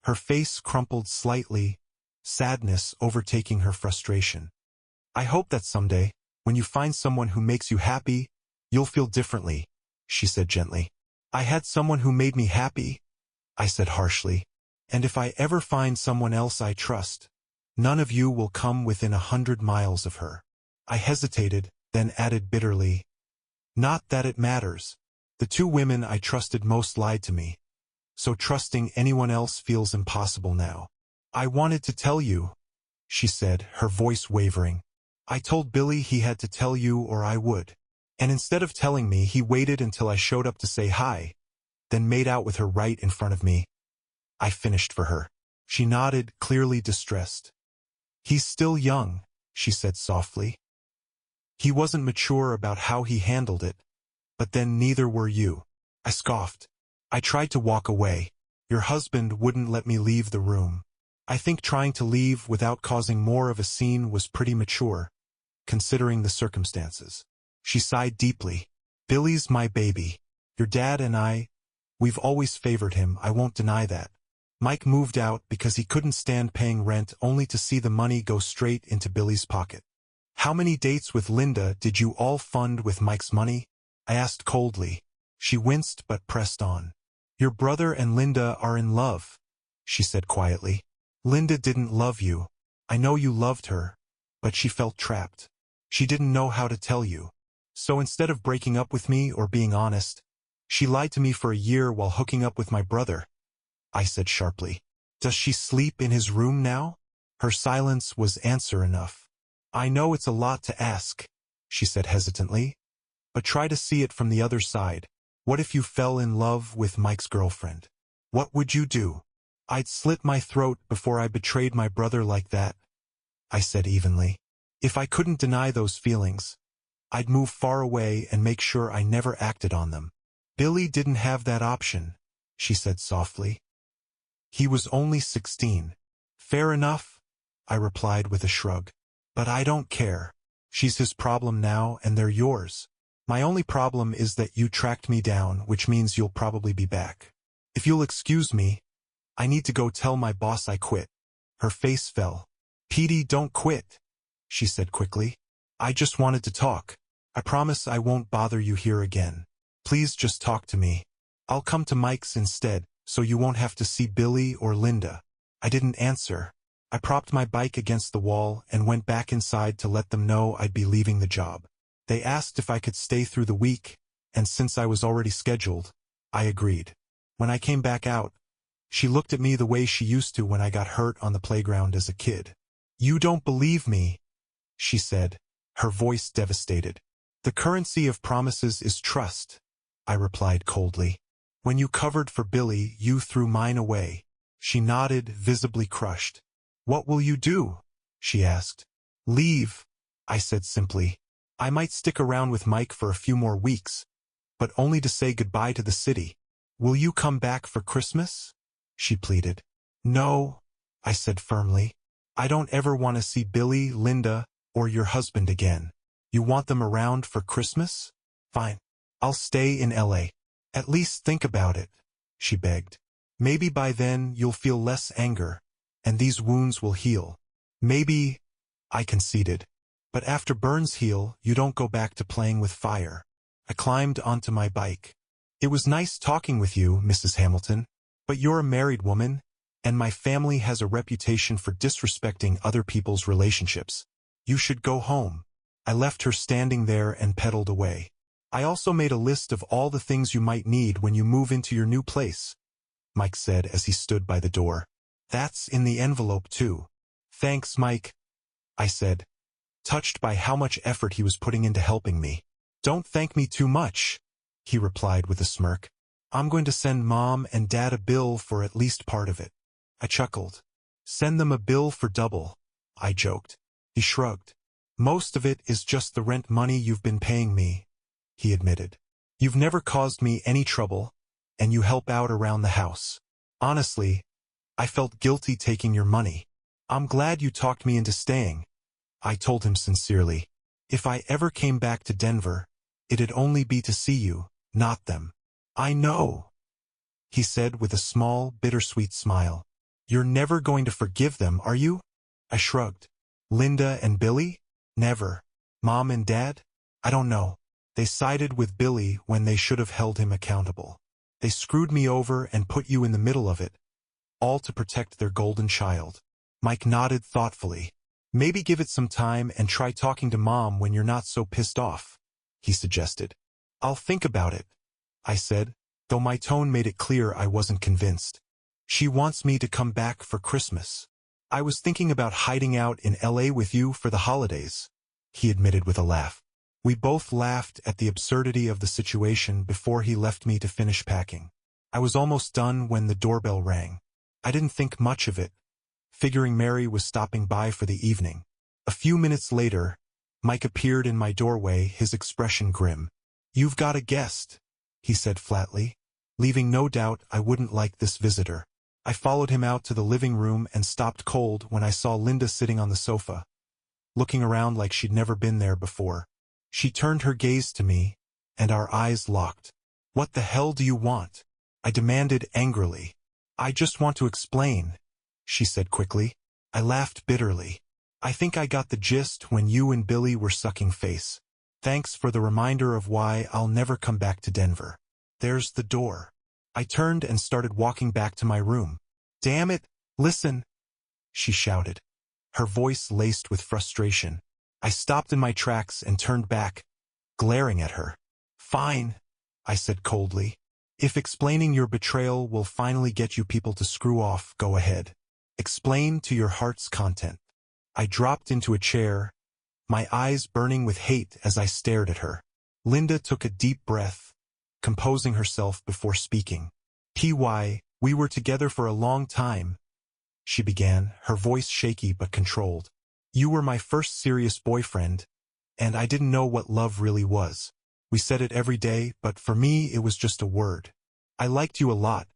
Her face crumpled slightly, sadness overtaking her frustration. I hope that someday, when you find someone who makes you happy, you'll feel differently, she said gently. I had someone who made me happy, I said harshly. And if I ever find someone else I trust, none of you will come within 100 miles of her. I hesitated, then added bitterly, not that it matters. The two women I trusted most lied to me, so trusting anyone else feels impossible now. I wanted to tell you, she said, her voice wavering. I told Billy he had to tell you or I would. And instead of telling me, he waited until I showed up to say hi, then made out with her right in front of me. I finished for her. She nodded, clearly distressed. He's still young, she said softly. He wasn't mature about how he handled it, but then neither were you. I scoffed. I tried to walk away. Your husband wouldn't let me leave the room. I think trying to leave without causing more of a scene was pretty mature, considering the circumstances. She sighed deeply. Billy's my baby. Your dad and we've always favored him, I won't deny that. Mike moved out because he couldn't stand paying rent only to see the money go straight into Billy's pocket. How many dates with Linda did you all fund with Mike's money? I asked coldly. She winced but pressed on. Your brother and Linda are in love, she said quietly. Linda didn't love you. I know you loved her, but she felt trapped. She didn't know how to tell you. So instead of breaking up with me or being honest, she lied to me for a year while hooking up with my brother, I said sharply. Does she sleep in his room now? Her silence was answer enough. I know it's a lot to ask, she said hesitantly, but try to see it from the other side. What if you fell in love with Mike's girlfriend? What would you do? I'd slit my throat before I betrayed my brother like that, I said evenly. If I couldn't deny those feelings, I'd move far away and make sure I never acted on them. Billy didn't have that option, she said softly. He was only 16. Fair enough, I replied with a shrug. But I don't care. She's his problem now and they're yours. My only problem is that you tracked me down, which means you'll probably be back. If you'll excuse me, I need to go tell my boss I quit. Her face fell. Petey, don't quit, she said quickly. I just wanted to talk. I promise I won't bother you here again. Please just talk to me. I'll come to Mike's instead, so you won't have to see Billy or Linda. I didn't answer. I propped my bike against the wall and went back inside to let them know I'd be leaving the job. They asked if I could stay through the week, and since I was already scheduled, I agreed. When I came back out, she looked at me the way she used to when I got hurt on the playground as a kid. "You don't believe me," she said, her voice devastated. "The currency of promises is trust," I replied coldly. "When you covered for Billy, you threw mine away." She nodded, visibly crushed. "What will you do?" she asked. "Leave," I said simply. "I might stick around with Mike for a few more weeks, but only to say goodbye to the city." "Will you come back for Christmas?" she pleaded. "No," I said firmly. "I don't ever want to see Billy, Linda, or your husband again." "You want them around for Christmas? Fine. I'll stay in LA. At least think about it," she begged. "Maybe by then you'll feel less anger, and these wounds will heal." "Maybe," I conceded. "But after burns heal, you don't go back to playing with fire." I climbed onto my bike. "It was nice talking with you, Mrs. Hamilton, but you're a married woman, and my family has a reputation for disrespecting other people's relationships. You should go home." I left her standing there and pedaled away. "I also made a list of all the things you might need when you move into your new place," Mike said as he stood by the door. "That's in the envelope too." "Thanks, Mike," I said, touched by how much effort he was putting into helping me. "Don't thank me too much," he replied with a smirk. "I'm going to send Mom and Dad a bill for at least part of it." I chuckled. "Send them a bill for double," I joked. He shrugged. "Most of it is just the rent money you've been paying me," he admitted. "You've never caused me any trouble, and you help out around the house. Honestly, I felt guilty taking your money. I'm glad you talked me into staying," I told him sincerely. "If I ever came back to Denver, it'd only be to see you, not them." "I know," he said with a small, bittersweet smile. "You're never going to forgive them, are you?" I shrugged. "Linda and Billy? Never. Mom and Dad? I don't know. They sided with Billy when they should have held him accountable. They screwed me over and put you in the middle of it, all to protect their golden child." Mike nodded thoughtfully. "Maybe give it some time and try talking to Mom when you're not so pissed off," he suggested. "I'll think about it," I said, though my tone made it clear I wasn't convinced. "She wants me to come back for Christmas. I was thinking about hiding out in LA with you for the holidays," he admitted with a laugh. We both laughed at the absurdity of the situation before he left me to finish packing. I was almost done when the doorbell rang. I didn't think much of it, figuring Mary was stopping by for the evening. A few minutes later, Mike appeared in my doorway, his expression grim. "You've got a guest," he said flatly, leaving no doubt I wouldn't like this visitor. I followed him out to the living room and stopped cold when I saw Linda sitting on the sofa, looking around like she'd never been there before. She turned her gaze to me, and our eyes locked. "What the hell do you want?" I demanded angrily. "I just want to explain," she said quickly. I laughed bitterly. "I think I got the gist when you and Billy were sucking face. Thanks for the reminder of why I'll never come back to Denver. There's the door." I turned and started walking back to my room. "Damn it, listen," she shouted, her voice laced with frustration. I stopped in my tracks and turned back, glaring at her. "Fine," I said coldly. "If explaining your betrayal will finally get you people to screw off, go ahead. Explain to your heart's content." I dropped into a chair, my eyes burning with hate as I stared at her. Linda took a deep breath, composing herself before speaking. We were together for a long time," she began, her voice shaky but controlled. "You were my first serious boyfriend, and I didn't know what love really was. We said it every day, but for me it was just a word. I liked you a lot,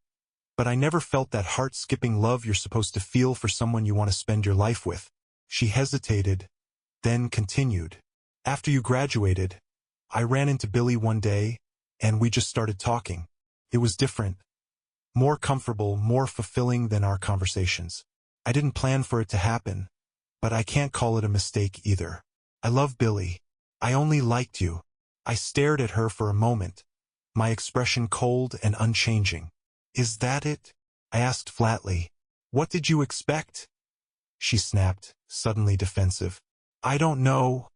but I never felt that heart-skipping love you're supposed to feel for someone you want to spend your life with." She hesitated, then continued. "After you graduated, I ran into Billy one day, and we just started talking. It was different, more comfortable, more fulfilling than our conversations. I didn't plan for it to happen, but I can't call it a mistake either. I love Billy. I only liked you." I stared at her for a moment, my expression cold and unchanging. "Is that it?" I asked flatly. "What did you expect?" She snapped, suddenly defensive. "I don't know,"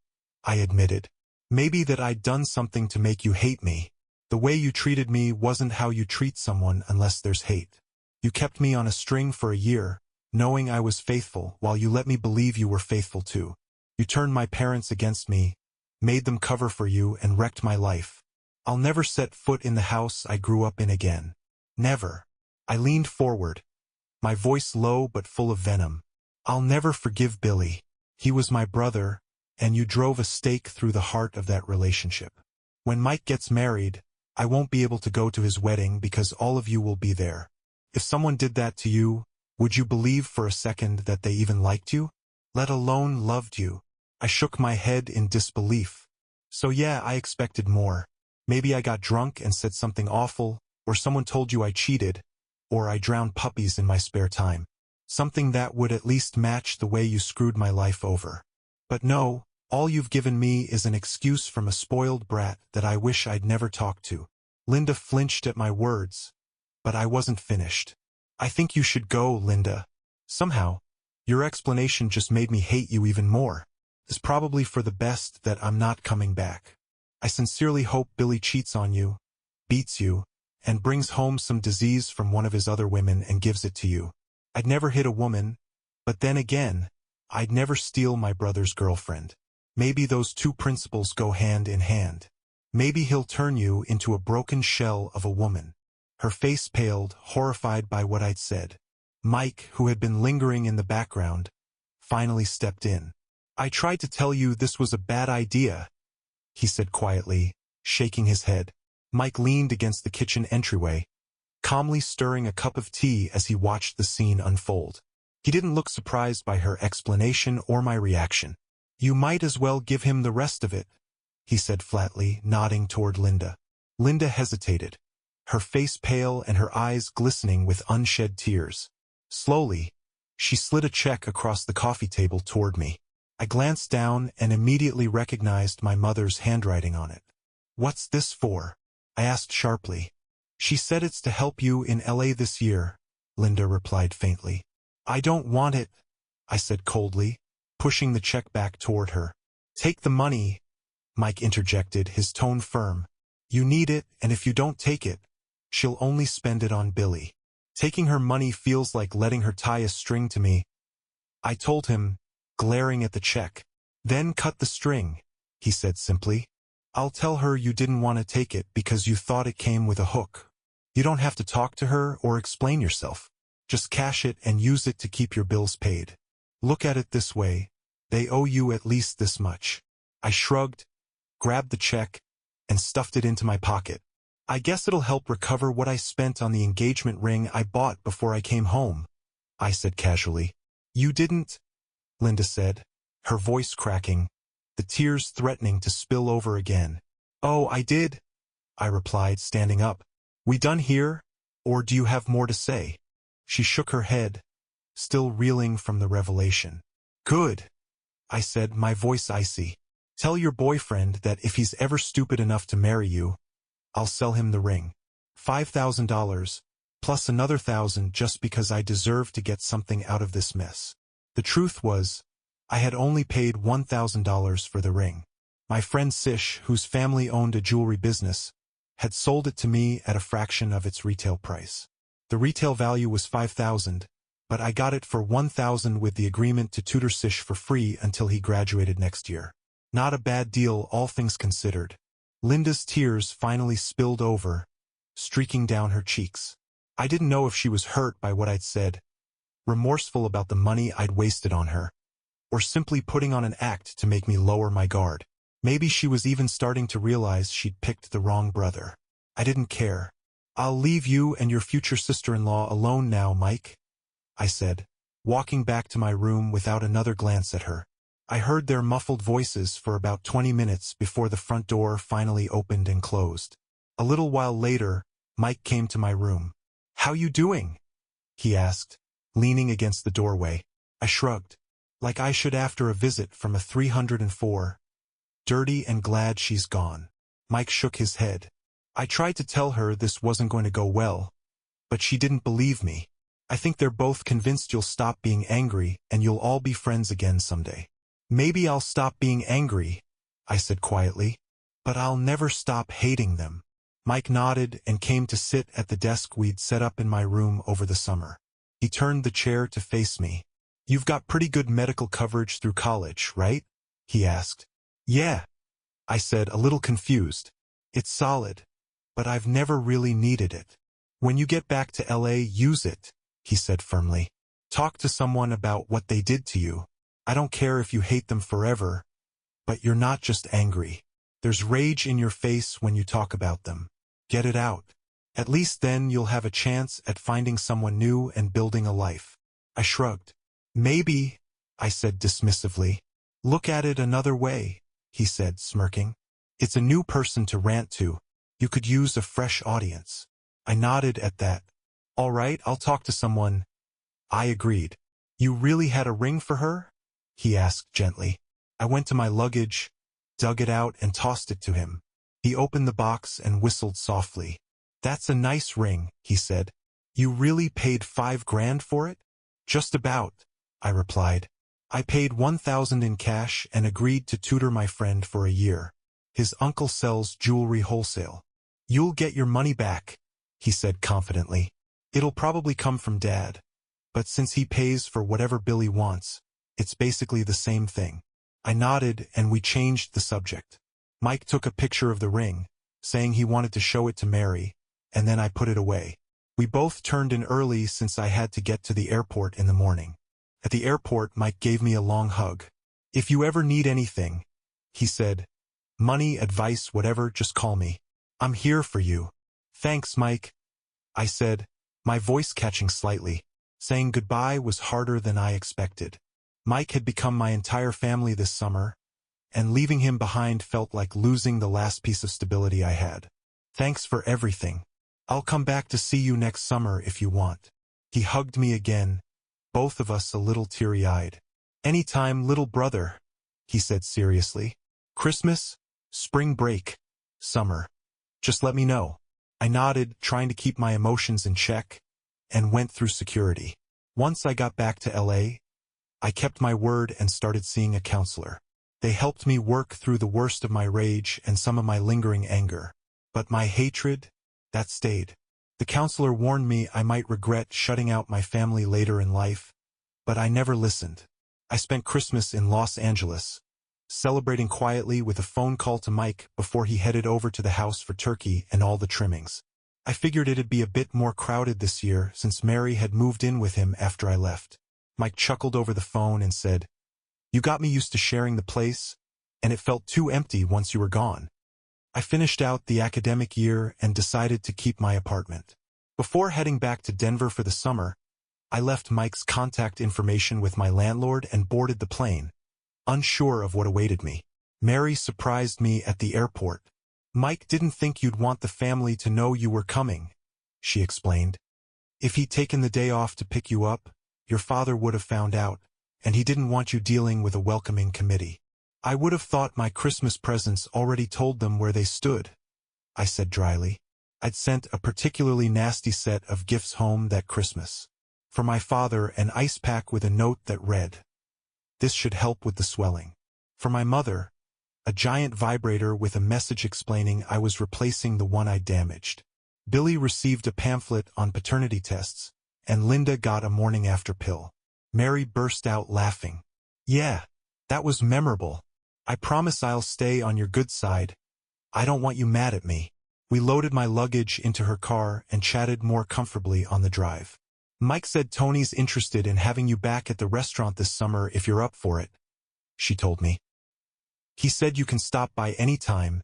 I admitted. "Maybe that I'd done something to make you hate me. The way you treated me wasn't how you treat someone unless there's hate. You kept me on a string for a year, knowing I was faithful, while you let me believe you were faithful too. You turned my parents against me, made them cover for you, and wrecked my life. I'll never set foot in the house I grew up in again. Never." I leaned forward, my voice low but full of venom. "I'll never forgive Billy. He was my brother, and you drove a stake through the heart of that relationship. When Mike gets married, I won't be able to go to his wedding because all of you will be there. If someone did that to you, would you believe for a second that they even liked you? Let alone loved you?" I shook my head in disbelief. "So yeah, I expected more. Maybe I got drunk and said something awful, or someone told you I cheated, or I drowned puppies in my spare time. Something that would at least match the way you screwed my life over. But no, all you've given me is an excuse from a spoiled brat that I wish I'd never talked to." Linda flinched at my words, but I wasn't finished. "I think you should go, Linda. Somehow, your explanation just made me hate you even more. It's probably for the best that I'm not coming back. I sincerely hope Billy cheats on you, beats you, and brings home some disease from one of his other women and gives it to you. I'd never hit a woman, but then again, I'd never steal my brother's girlfriend. Maybe those two principles go hand in hand. Maybe he'll turn you into a broken shell of a woman." Her face paled, horrified by what I'd said. Mike, who had been lingering in the background, finally stepped in. "I tried to tell you this was a bad idea," he said quietly, shaking his head. Mike leaned against the kitchen entryway, calmly stirring a cup of tea as he watched the scene unfold. He didn't look surprised by her explanation or my reaction. "You might as well give him the rest of it," he said flatly, nodding toward Linda. Linda hesitated, her face pale and her eyes glistening with unshed tears. Slowly, she slid a check across the coffee table toward me. I glanced down and immediately recognized my mother's handwriting on it. "What's this for?" I asked sharply. "She said it's to help you in LA this year," Linda replied faintly. "I don't want it," I said coldly, pushing the check back toward her. "Take the money," Mike interjected, his tone firm. "You need it, and if you don't take it, she'll only spend it on Billy. Taking her money feels like letting her tie a string to me," I told him, glaring at the check. "Then cut the string," he said simply. "I'll tell her you didn't want to take it because you thought it came with a hook. You don't have to talk to her or explain yourself. Just cash it and use it to keep your bills paid. Look at it this way, they owe you at least this much." I shrugged, grabbed the check, and stuffed it into my pocket. "I guess it'll help recover what I spent on the engagement ring I bought before I came home," I said casually. "You didn't," Linda said, her voice cracking, the tears threatening to spill over again. "Oh, I did," I replied, standing up. "We done here, or do you have more to say?" She shook her head, still reeling from the revelation. "Good," I said, my voice icy. "Tell your boyfriend that if he's ever stupid enough to marry you, I'll sell him the ring. $5,000, plus another 1,000 just because I deserve to get something out of this mess." The truth was, I had only paid $1,000 for the ring. My friend Sish, whose family owned a jewelry business, had sold it to me at a fraction of its retail price. The retail value was $5,000, but I got it for $1,000 with the agreement to tutor Sish for free until he graduated next year. Not a bad deal, all things considered. Linda's tears finally spilled over, streaking down her cheeks. I didn't know if she was hurt by what I'd said, remorseful about the money I'd wasted on her, or simply putting on an act to make me lower my guard. Maybe she was even starting to realize she'd picked the wrong brother. I didn't care. "I'll leave you and your future sister-in-law alone now, Mike," I said, walking back to my room without another glance at her. I heard their muffled voices for about 20 minutes before the front door finally opened and closed. A little while later, Mike came to my room. "How you doing?" he asked, leaning against the doorway. I shrugged, like I should after a visit from a 304. "Dirty and glad she's gone." Mike shook his head. I tried to tell her this wasn't going to go well, but she didn't believe me. I think they're both convinced you'll stop being angry and you'll all be friends again someday. Maybe I'll stop being angry, I said quietly, but I'll never stop hating them. Mike nodded and came to sit at the desk we'd set up in my room over the summer. He turned the chair to face me. You've got pretty good medical coverage through college, right? He asked. Yeah, I said, a little confused. It's solid, but I've never really needed it. When you get back to LA, use it, he said firmly. Talk to someone about what they did to you. I don't care if you hate them forever, but you're not just angry. There's rage in your face when you talk about them. Get it out. At least then you'll have a chance at finding someone new and building a life. I shrugged. Maybe, I said dismissively. Look at it another way, he said, smirking. It's a new person to rant to. You could use a fresh audience. I nodded at that. All right, I'll talk to someone. I agreed. You really had a ring for her? He asked gently. I went to my luggage, dug it out and tossed it to him. He opened the box and whistled softly. That's a nice ring, he said. You really paid $5,000 for it? Just about, I replied. I paid $1,000 in cash and agreed to tutor my friend for a year. His uncle sells jewelry wholesale. You'll get your money back, he said confidently. It'll probably come from Dad. But since he pays for whatever Billy wants, it's basically the same thing. I nodded and we changed the subject. Mike took a picture of the ring, saying he wanted to show it to Mary, and then I put it away. We both turned in early since I had to get to the airport in the morning. At the airport, Mike gave me a long hug. If you ever need anything, he said, money, advice, whatever, just call me. I'm here for you. Thanks, Mike, I said, my voice catching slightly. Saying goodbye was harder than I expected. Mike had become my entire family this summer, and leaving him behind felt like losing the last piece of stability I had. Thanks for everything. I'll come back to see you next summer if you want. He hugged me again, both of us a little teary-eyed. Anytime, little brother, he said seriously. Christmas, spring break, summer. Just let me know. I nodded, trying to keep my emotions in check, and went through security. Once I got back to LA, I kept my word and started seeing a counselor. They helped me work through the worst of my rage and some of my lingering anger. But my hatred, that stayed. The counselor warned me I might regret shutting out my family later in life, but I never listened. I spent Christmas in Los Angeles, celebrating quietly with a phone call to Mike before he headed over to the house for turkey and all the trimmings. I figured it'd be a bit more crowded this year since Mary had moved in with him after I left. Mike chuckled over the phone and said, You got me used to sharing the place, and it felt too empty once you were gone. I finished out the academic year and decided to keep my apartment. Before heading back to Denver for the summer, I left Mike's contact information with my landlord and boarded the plane, unsure of what awaited me. Mary surprised me at the airport. Mike didn't think you'd want the family to know you were coming, she explained. If he'd taken the day off to pick you up, your father would have found out, and he didn't want you dealing with a welcoming committee. I would have thought my Christmas presents already told them where they stood, I said dryly. I'd sent a particularly nasty set of gifts home that Christmas. For my father, an ice pack with a note that read, This should help with the swelling. For my mother, a giant vibrator with a message explaining I was replacing the one I damaged. Billy received a pamphlet on paternity tests, and Linda got a morning after pill. Mary burst out laughing. Yeah, that was memorable. I promise I'll stay on your good side. I don't want you mad at me. We loaded my luggage into her car and chatted more comfortably on the drive. Mike said Tony's interested in having you back at the restaurant this summer if you're up for it, she told me. He said you can stop by any time,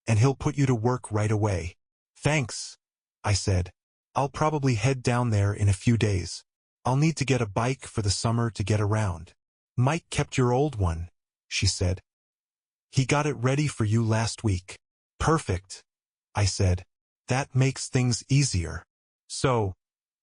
and he'll put you to work right away. Thanks, I said. I'll probably head down there in a few days. I'll need to get a bike for the summer to get around. Mike kept your old one, she said. He got it ready for you last week. Perfect, I said. That makes things easier. So,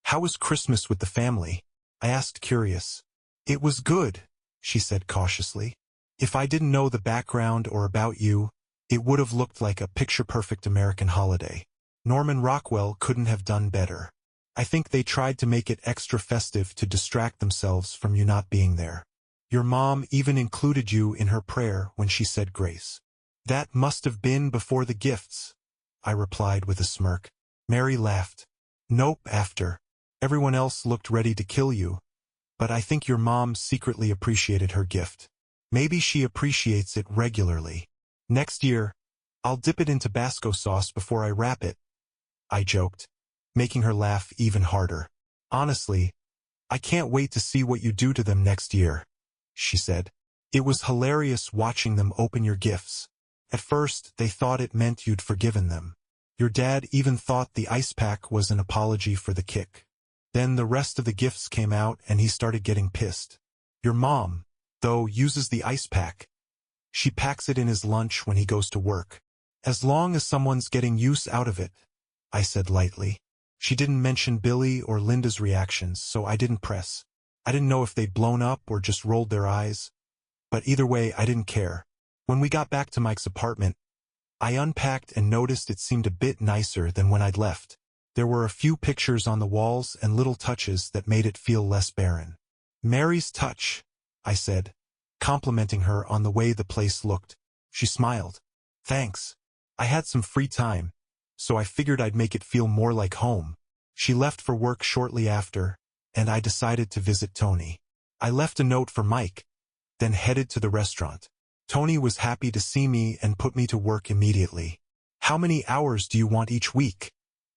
how was Christmas with the family? I asked, curious. It was good, she said cautiously. If I didn't know the background or about you, It would have looked like a picture-perfect American holiday. Norman Rockwell couldn't have done better. I think they tried to make it extra festive to distract themselves from you not being there. Your mom even included you in her prayer when she said grace. That must have been before the gifts, I replied with a smirk. Mary laughed. Nope, after. Everyone else looked ready to kill you, but I think your mom secretly appreciated her gift. Maybe she appreciates it regularly. Next year, I'll dip it in Tabasco sauce before I wrap it, I joked, making her laugh even harder. Honestly, I can't wait to see what you do to them next year, she said. It was hilarious watching them open your gifts. At first, they thought it meant you'd forgiven them. Your dad even thought the ice pack was an apology for the kick. Then the rest of the gifts came out and he started getting pissed. Your mom, though, uses the ice pack. She packs it in his lunch when he goes to work. As long as someone's getting use out of it, I said lightly. She didn't mention Billy or Linda's reactions, so I didn't press. I didn't know if they'd blown up or just rolled their eyes. But either way, I didn't care. When we got back to Mike's apartment, I unpacked and noticed it seemed a bit nicer than when I'd left. There were a few pictures on the walls and little touches that made it feel less barren. Mary's touch, I said, complimenting her on the way the place looked. She smiled. Thanks. I had some free time, so I figured I'd make it feel more like home. She left for work shortly after, and I decided to visit Tony. I left a note for Mike, then headed to the restaurant. Tony was happy to see me and put me to work immediately. How many hours do you want each week?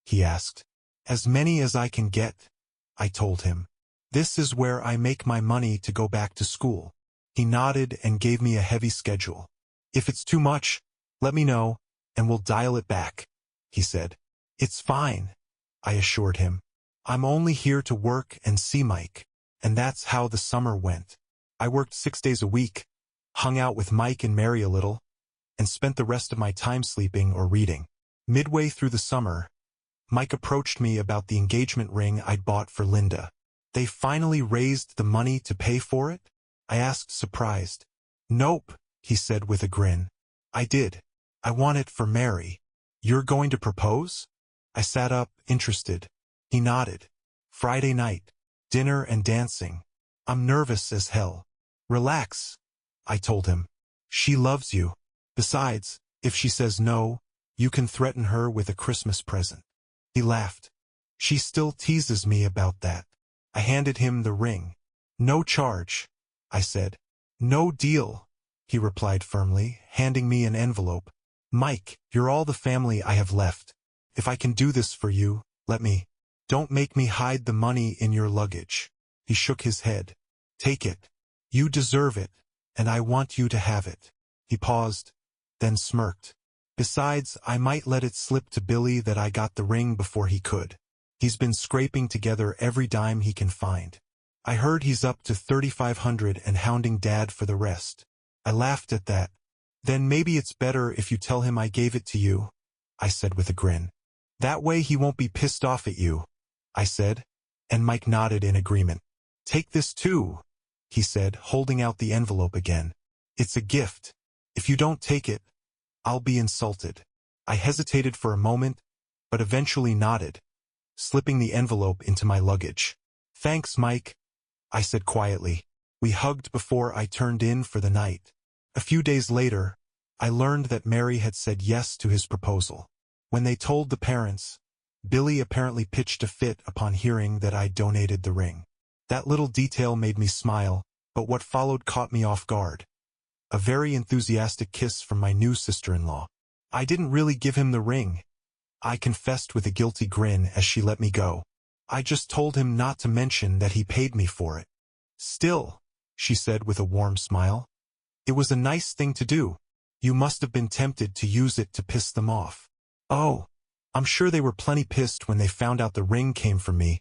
He asked. As many as I can get, I told him. This is where I make my money to go back to school. He nodded and gave me a heavy schedule. If it's too much, let me know, and we'll dial it back, he said. It's fine, I assured him. I'm only here to work and see Mike. And that's how the summer went. I worked 6 days a week, hung out with Mike and Mary a little, and spent the rest of my time sleeping or reading. Midway through the summer, Mike approached me about the engagement ring I'd bought for Linda. They finally raised the money to pay for it? I asked, surprised. Nope, he said with a grin. I did. I want it for Mary. You're going to propose? I sat up, interested. He nodded. Friday night. Dinner and dancing. I'm nervous as hell. Relax, I told him. She loves you. Besides, if she says no, you can threaten her with a Christmas present. He laughed. She still teases me about that. I handed him the ring. No charge, I said. No deal, he replied firmly, handing me an envelope. Mike, you're all the family I have left. If I can do this for you, let me. Don't make me hide the money in your luggage. He shook his head. Take it. You deserve it, and I want you to have it. He paused, then smirked. Besides, I might let it slip to Billy that I got the ring before he could. He's been scraping together every dime he can find. I heard he's up to $3,500 and hounding Dad for the rest. I laughed at that. Then maybe it's better if you tell him I gave it to you, I said with a grin. That way he won't be pissed off at you, I said, and Mike nodded in agreement. Take this too, he said, holding out the envelope again. It's a gift. If you don't take it, I'll be insulted. I hesitated for a moment, but eventually nodded, slipping the envelope into my luggage. Thanks, Mike, I said quietly. We hugged before I turned in for the night. A few days later, I learned that Mary had said yes to his proposal. When they told the parents, Billy apparently pitched a fit upon hearing that I donated the ring. That little detail made me smile, but what followed caught me off guard. A very enthusiastic kiss from my new sister-in-law. I didn't really give him the ring, I confessed with a guilty grin as she let me go. I just told him not to mention that he paid me for it. Still, she said with a warm smile. It was a nice thing to do. You must have been tempted to use it to piss them off. Oh, I'm sure they were plenty pissed when they found out the ring came from me.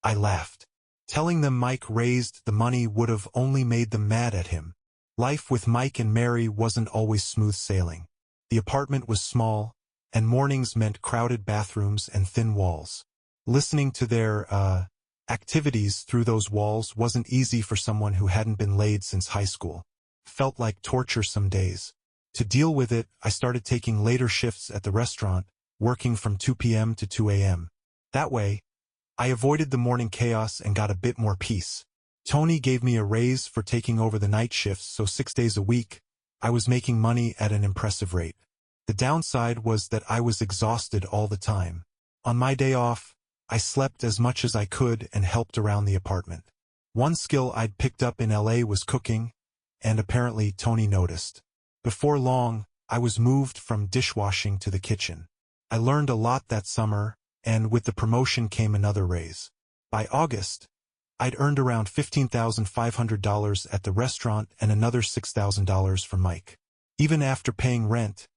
I laughed. Telling them Mike raised the money would have only made them mad at him. Life with Mike and Mary wasn't always smooth sailing. The apartment was small, and mornings meant crowded bathrooms and thin walls. Listening to their, activities through those walls wasn't easy for someone who hadn't been laid since high school. Felt like torture some days. To deal with it, I started taking later shifts at the restaurant, working from 2 p.m. to 2 a.m. That way, I avoided the morning chaos and got a bit more peace. Tony gave me a raise for taking over the night shifts, so 6 days a week, I was making money at an impressive rate. The downside was that I was exhausted all the time. On my day off, I slept as much as I could and helped around the apartment. One skill I'd picked up in LA was cooking, and apparently Tony noticed. Before long, I was moved from dishwashing to the kitchen. I learned a lot that summer, and with the promotion came another raise. By August, I'd earned around $15,500 at the restaurant and another $6,000 from Mike. Even after paying rent,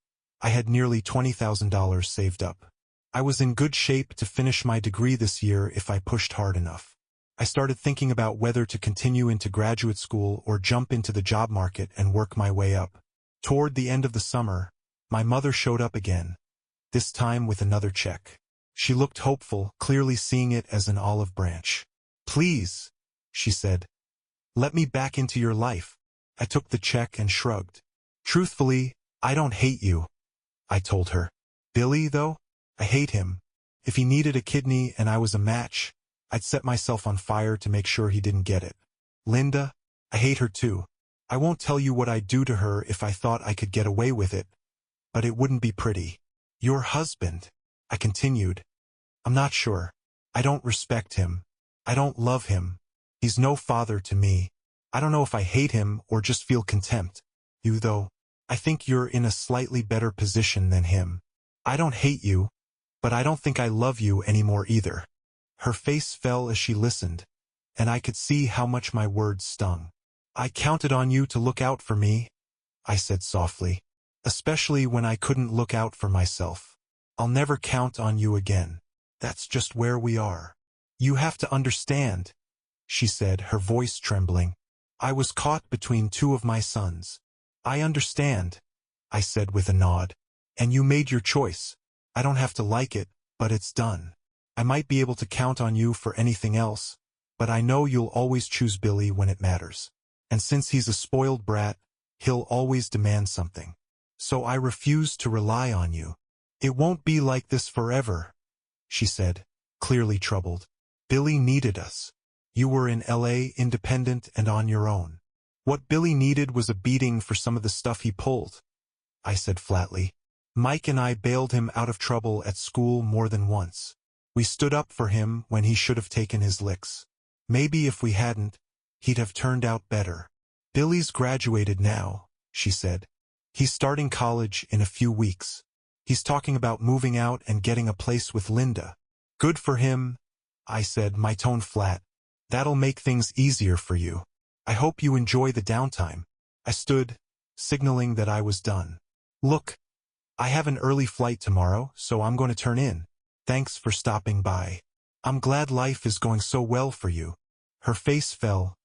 I had nearly $20,000 saved up. I was in good shape to finish my degree this year if I pushed hard enough. I started thinking about whether to continue into graduate school or jump into the job market and work my way up. Toward the end of the summer, my mother showed up again, this time with another check. She looked hopeful, clearly seeing it as an olive branch. "Please," she said, "let me back into your life." I took the check and shrugged. "Truthfully, I don't hate you," I told her. "Billy, though? I hate him. If he needed a kidney and I was a match, I'd set myself on fire to make sure he didn't get it. Linda, I hate her too. I won't tell you what I'd do to her if I thought I could get away with it, but it wouldn't be pretty. Your husband," I continued. "I'm not sure. I don't respect him. I don't love him. He's no father to me. I don't know if I hate him or just feel contempt. You, though, I think you're in a slightly better position than him. I don't hate you, but I don't think I love you anymore either." Her face fell as she listened, and I could see how much my words stung. "I counted on you to look out for me," I said softly, "especially when I couldn't look out for myself. I'll never count on you again. That's just where we are. You have to understand," she said, her voice trembling. "I was caught between two of my sons." "I understand," I said with a nod. "And you made your choice. I don't have to like it, but it's done. I might be able to count on you for anything else, but I know you'll always choose Billy when it matters. And since he's a spoiled brat, he'll always demand something. So I refuse to rely on you. It won't be like this forever," she said, clearly troubled. "Billy needed us. You were in LA, independent and on your own. What Billy needed was a beating for some of the stuff he pulled," I said flatly. "Mike and I bailed him out of trouble at school more than once. We stood up for him when he should have taken his licks. Maybe if we hadn't, he'd have turned out better. Billy's graduated now," she said. "He's starting college in a few weeks. He's talking about moving out and getting a place with Linda." "Good for him," I said, my tone flat. "That'll make things easier for you. I hope you enjoy the downtime." I stood, signaling that I was done. "Look, I have an early flight tomorrow, so I'm going to turn in. Thanks for stopping by. I'm glad life is going so well for you." Her face fell,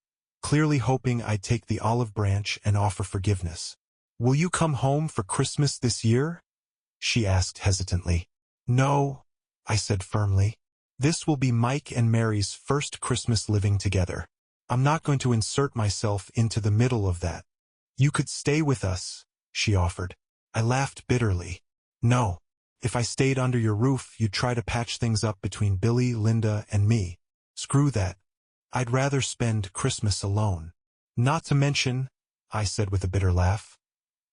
clearly hoping I'd take the olive branch and offer forgiveness. "Will you come home for Christmas this year?" she asked hesitantly. "No," I said firmly. "This will be Mike and Mary's first Christmas living together. I'm not going to insert myself into the middle of that." "You could stay with us," she offered. I laughed bitterly. "No. If I stayed under your roof, you'd try to patch things up between Billy, Linda, and me. Screw that. I'd rather spend Christmas alone. Not to mention," I said with a bitter laugh,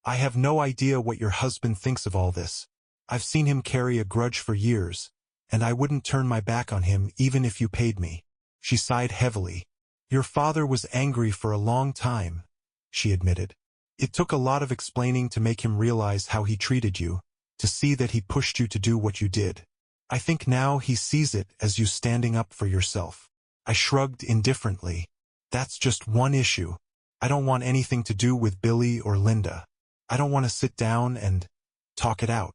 "I have no idea what your husband thinks of all this. I've seen him carry a grudge for years, and I wouldn't turn my back on him even if you paid me." She sighed heavily. "Your father was angry for a long time," she admitted. "It took a lot of explaining to make him realize how he treated you, to see that he pushed you to do what you did. I think now he sees it as you standing up for yourself." I shrugged indifferently. "That's just one issue. I don't want anything to do with Billy or Linda. I don't want to sit down and talk it out.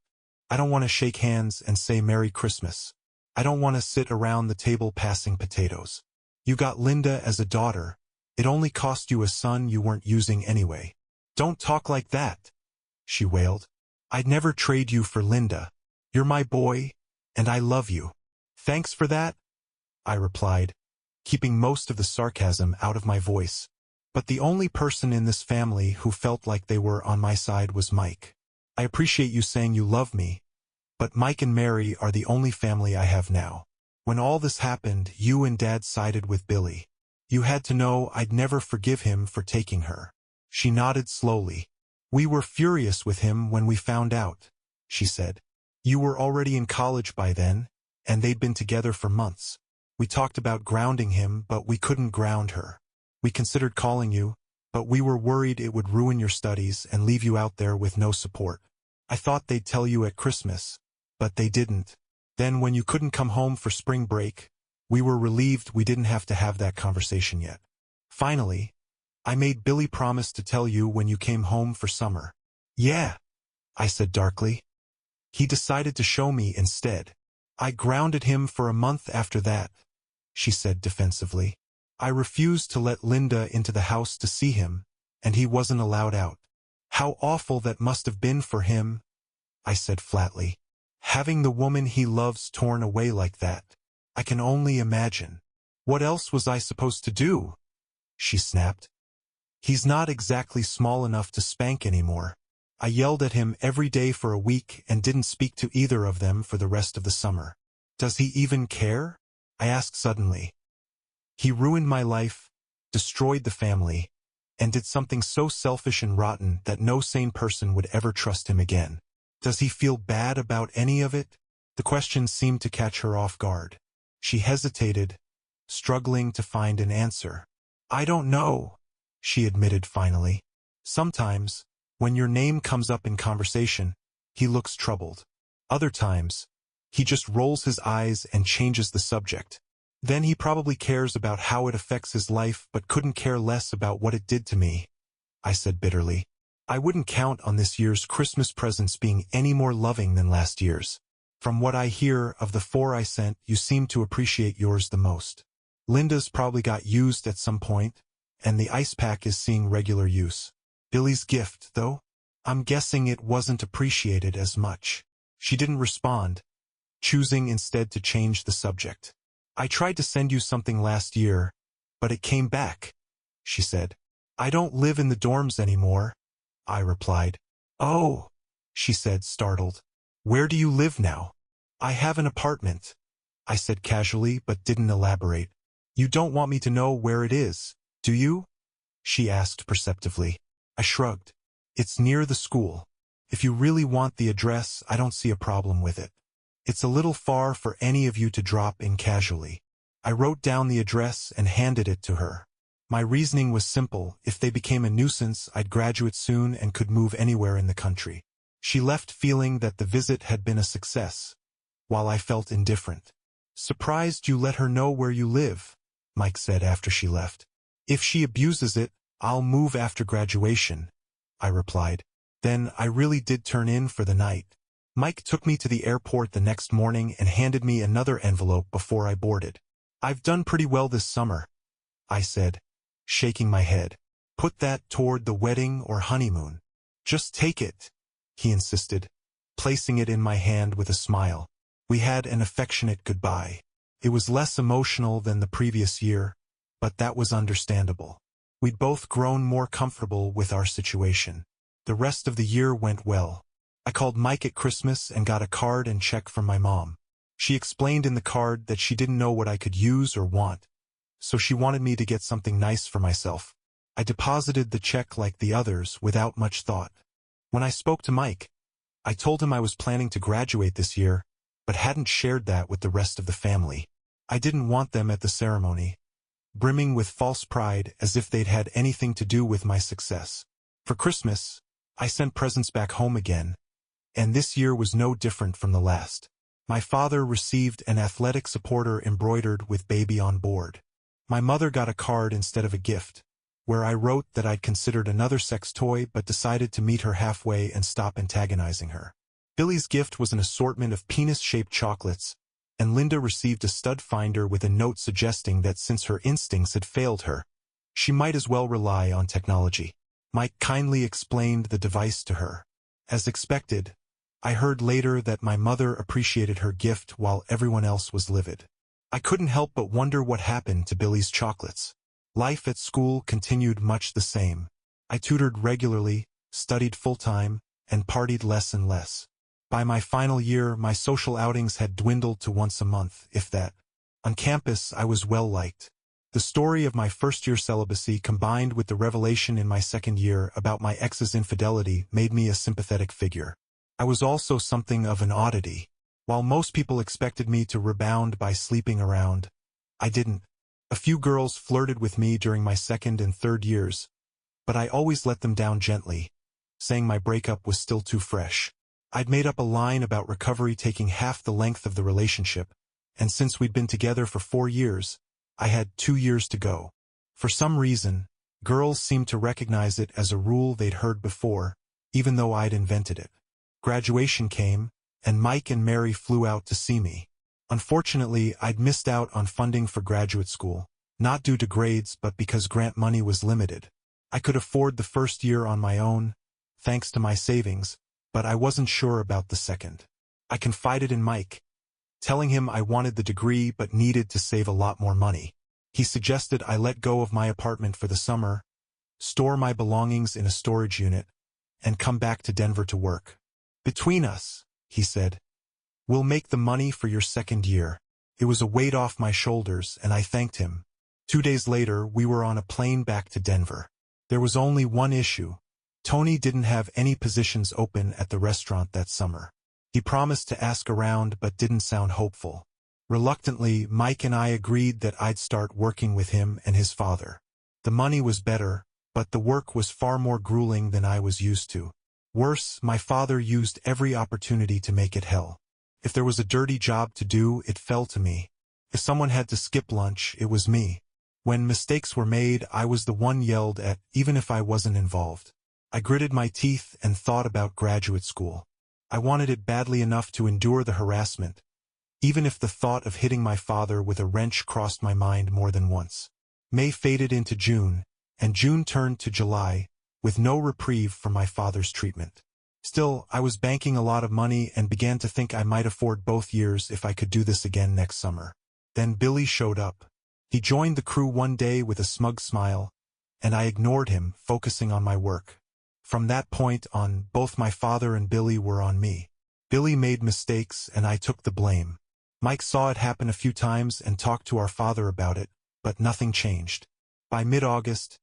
I don't want to shake hands and say Merry Christmas. I don't want to sit around the table passing potatoes. You got Linda as a daughter. It only cost you a son you weren't using anyway." "Don't talk like that," she wailed. "I'd never trade you for Linda. You're my boy, and I love you." "Thanks for that," I replied, keeping most of the sarcasm out of my voice. But the only person in this family who felt like they were on my side was Mike. I appreciate you saying you love me, but Mike and Mary are the only family I have now. When all this happened, you and Dad sided with Billy. You had to know I'd never forgive him for taking her. She nodded slowly. We were furious with him when we found out, she said. You were already in college by then, and they'd been together for months. We talked about grounding him, but we couldn't ground her. We considered calling you, but we were worried it would ruin your studies and leave you out there with no support. I thought they'd tell you at Christmas, but they didn't. Then when you couldn't come home for spring break, we were relieved we didn't have to have that conversation yet. Finally, I made Billy promise to tell you when you came home for summer. Yeah, I said darkly. He decided to show me instead. I grounded him for a month after that, she said defensively. I refused to let Linda into the house to see him, and he wasn't allowed out. How awful that must have been for him, I said flatly. Having the woman he loves torn away like that. I can only imagine. What else was I supposed to do? She snapped. He's not exactly small enough to spank anymore. I yelled at him every day for a week and didn't speak to either of them for the rest of the summer. Does he even care? I asked suddenly. He ruined my life, destroyed the family, and did something so selfish and rotten that no sane person would ever trust him again. Does he feel bad about any of it? The question seemed to catch her off guard. She hesitated, struggling to find an answer. I don't know, she admitted finally. Sometimes, when your name comes up in conversation, he looks troubled. Other times, he just rolls his eyes and changes the subject. Then he probably cares about how it affects his life but couldn't care less about what it did to me, I said bitterly. I wouldn't count on this year's Christmas presents being any more loving than last year's. From what I hear of the 4 I sent, you seem to appreciate yours the most. Linda's probably got used at some point, and the ice pack is seeing regular use. Billy's gift, though? I'm guessing it wasn't appreciated as much. She didn't respond, choosing instead to change the subject. I tried to send you something last year, but it came back, she said. I don't live in the dorms anymore, I replied. Oh, she said, startled. Where do you live now? I have an apartment, I said casually but didn't elaborate. You don't want me to know where it is, do you? She asked perceptively. I shrugged. It's near the school. If you really want the address, I don't see a problem with it. It's a little far for any of you to drop in casually. I wrote down the address and handed it to her. My reasoning was simple. If they became a nuisance, I'd graduate soon and could move anywhere in the country. She left feeling that the visit had been a success, while I felt indifferent. Surprised you let her know where you live, Mike said after she left. If she abuses it, I'll move after graduation, I replied. Then I really did turn in for the night. Mike took me to the airport the next morning and handed me another envelope before I boarded. I've done pretty well this summer, I said, shaking my head. Put that toward the wedding or honeymoon. Just take it, he insisted, placing it in my hand with a smile. We had an affectionate goodbye. It was less emotional than the previous year, but that was understandable. We'd both grown more comfortable with our situation. The rest of the year went well. I called Mike at Christmas and got a card and check from my mom. She explained in the card that she didn't know what I could use or want, so she wanted me to get something nice for myself. I deposited the check like the others without much thought. When I spoke to Mike, I told him I was planning to graduate this year, but hadn't shared that with the rest of the family. I didn't want them at the ceremony, brimming with false pride as if they'd had anything to do with my success. For Christmas, I sent presents back home again, and this year was no different from the last. My father received an athletic supporter embroidered with baby on board. My mother got a card instead of a gift, where I wrote that I'd considered another sex toy but decided to meet her halfway and stop antagonizing her. Billy's gift was an assortment of penis-shaped chocolates, and Linda received a stud finder with a note suggesting that since her instincts had failed her, she might as well rely on technology. Mike kindly explained the device to her. As expected, I heard later that my mother appreciated her gift while everyone else was livid. I couldn't help but wonder what happened to Billy's chocolates. Life at school continued much the same. I tutored regularly, studied full-time, and partied less and less. By my final year, my social outings had dwindled to once a month, if that. On campus, I was well-liked. The story of my first-year celibacy combined with the revelation in my second year about my ex's infidelity made me a sympathetic figure. I was also something of an oddity. While most people expected me to rebound by sleeping around, I didn't. A few girls flirted with me during my second and third years, but I always let them down gently, saying my breakup was still too fresh. I'd made up a line about recovery taking half the length of the relationship, and since we'd been together for 4 years, I had 2 years to go. For some reason, girls seemed to recognize it as a rule they'd heard before, even though I'd invented it. Graduation came, and Mike and Mary flew out to see me. Unfortunately, I'd missed out on funding for graduate school, not due to grades but because grant money was limited. I could afford the first year on my own, thanks to my savings, but I wasn't sure about the second. I confided in Mike, telling him I wanted the degree but needed to save a lot more money. He suggested I let go of my apartment for the summer, store my belongings in a storage unit, and come back to Denver to work. "Between us," he said, "we'll make the money for your second year." It was a weight off my shoulders, and I thanked him. 2 days later, we were on a plane back to Denver. There was only one issue. Tony didn't have any positions open at the restaurant that summer. He promised to ask around but didn't sound hopeful. Reluctantly, Mike and I agreed that I'd start working with him and his father. The money was better, but the work was far more grueling than I was used to. Worse, my father used every opportunity to make it hell. If there was a dirty job to do, it fell to me. If someone had to skip lunch, it was me. When mistakes were made, I was the one yelled at, even if I wasn't involved. I gritted my teeth and thought about graduate school. I wanted it badly enough to endure the harassment, even if the thought of hitting my father with a wrench crossed my mind more than once. May faded into June, and June turned to July, with no reprieve from my father's treatment. Still, I was banking a lot of money and began to think I might afford both years if I could do this again next summer. Then Billy showed up. He joined the crew one day with a smug smile, and I ignored him, focusing on my work. From that point on, both my father and Billy were on me. Billy made mistakes, and I took the blame. Mike saw it happen a few times and talked to our father about it, but nothing changed. By mid-August,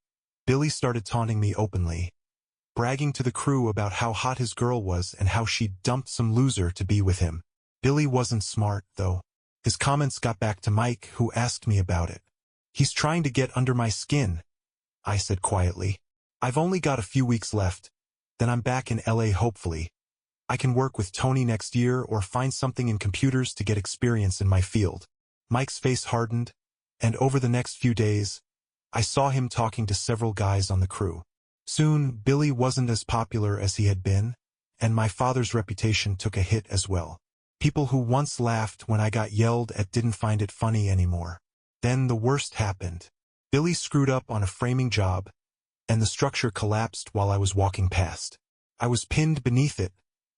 Billy started taunting me openly, bragging to the crew about how hot his girl was and how she'd dumped some loser to be with him. Billy wasn't smart, though. His comments got back to Mike, who asked me about it. "He's trying to get under my skin," I said quietly. "I've only got a few weeks left. Then I'm back in LA hopefully. I can work with Tony next year or find something in computers to get experience in my field." Mike's face hardened, and over the next few days, I saw him talking to several guys on the crew. Soon, Billy wasn't as popular as he had been, and my father's reputation took a hit as well. People who once laughed when I got yelled at didn't find it funny anymore. Then the worst happened. Billy screwed up on a framing job, and the structure collapsed while I was walking past. I was pinned beneath it,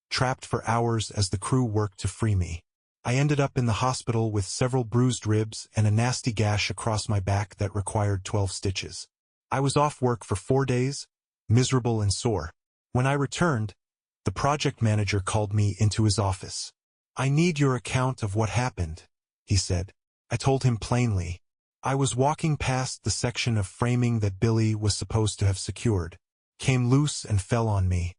trapped for hours as the crew worked to free me. I ended up in the hospital with several bruised ribs and a nasty gash across my back that required 12 stitches. I was off work for 4 days, miserable and sore. When I returned, the project manager called me into his office. "I need your account of what happened," he said. I told him plainly. I was walking past the section of framing that Billy was supposed to have secured, came loose and fell on me.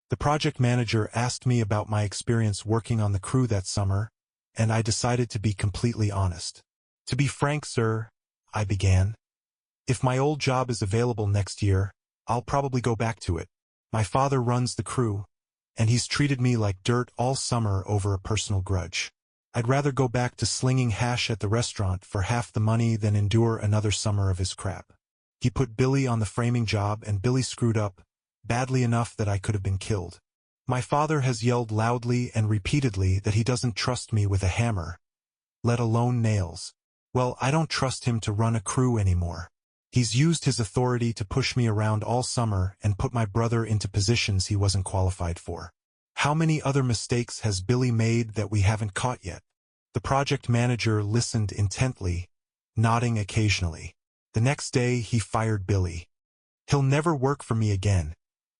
The project manager asked me about my experience working on the crew that summer, and I decided to be completely honest. "To be frank, sir," I began, "if my old job is available next year, I'll probably go back to it. My father runs the crew, and he's treated me like dirt all summer over a personal grudge. I'd rather go back to slinging hash at the restaurant for half the money than endure another summer of his crap." He put Billy on the framing job, and Billy screwed up, badly enough that I could have been killed. My father has yelled loudly and repeatedly that he doesn't trust me with a hammer, let alone nails. Well, I don't trust him to run a crew anymore. He's used his authority to push me around all summer and put my brother into positions he wasn't qualified for. How many other mistakes has Billy made that we haven't caught yet? The project manager listened intently, nodding occasionally. The next day, he fired Billy. "He'll never work for me again,"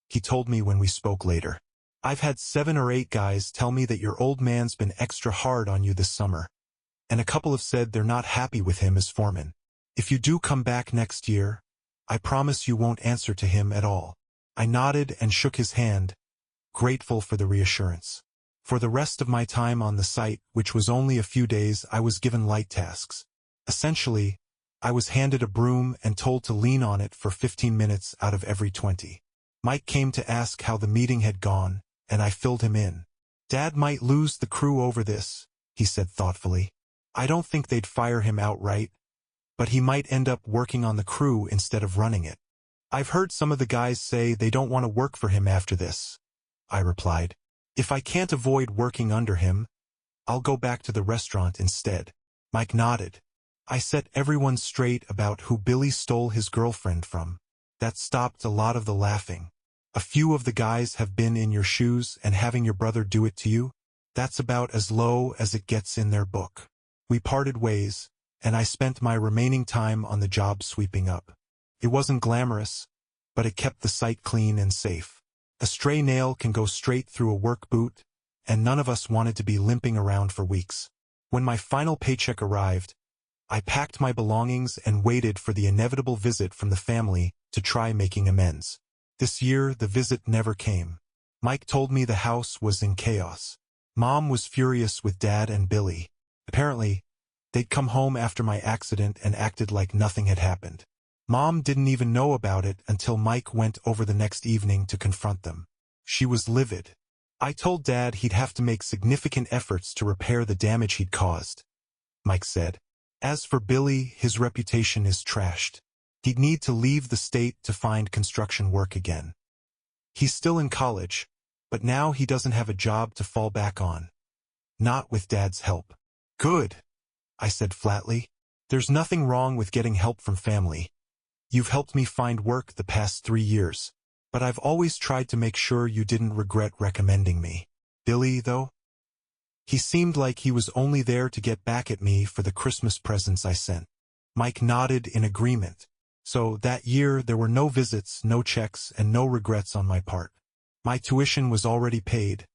he told me when we spoke later. "I've had 7 or 8 guys tell me that your old man's been extra hard on you this summer, and a couple have said they're not happy with him as foreman. If you do come back next year, I promise you won't answer to him at all." I nodded and shook his hand, grateful for the reassurance. For the rest of my time on the site, which was only a few days, I was given light tasks. Essentially, I was handed a broom and told to lean on it for 15 minutes out of every 20. Mike came to ask how the meeting had gone, and I filled him in. "Dad might lose the crew over this," he said thoughtfully. "I don't think they'd fire him outright, but he might end up working on the crew instead of running it." "I've heard some of the guys say they don't want to work for him after this," I replied. "If I can't avoid working under him, I'll go back to the restaurant instead." Mike nodded. I set everyone straight about who Billy stole his girlfriend from. That stopped a lot of the laughing. "A few of the guys have been in your shoes and having your brother do it to you? That's about as low as it gets in their book." We parted ways, and I spent my remaining time on the job sweeping up. It wasn't glamorous, but it kept the site clean and safe. A stray nail can go straight through a work boot, and none of us wanted to be limping around for weeks. When my final paycheck arrived, I packed my belongings and waited for the inevitable visit from the family to try making amends. This year, the visit never came. Mike told me the house was in chaos. Mom was furious with Dad and Billy. Apparently, they'd come home after my accident and acted like nothing had happened. Mom didn't even know about it until Mike went over the next evening to confront them. She was livid. "I told Dad he'd have to make significant efforts to repair the damage he'd caused," Mike said. "As for Billy, his reputation is trashed. He'd need to leave the state to find construction work again. He's still in college, but now he doesn't have a job to fall back on. Not with Dad's help." "Good," I said flatly. "There's nothing wrong with getting help from family. You've helped me find work the past 3 years, but I've always tried to make sure you didn't regret recommending me. Billy, though? He seemed like he was only there to get back at me for the Christmas presents I sent." Mike nodded in agreement. "So that year there were no visits, no checks, and no regrets on my part. My tuition was already paid,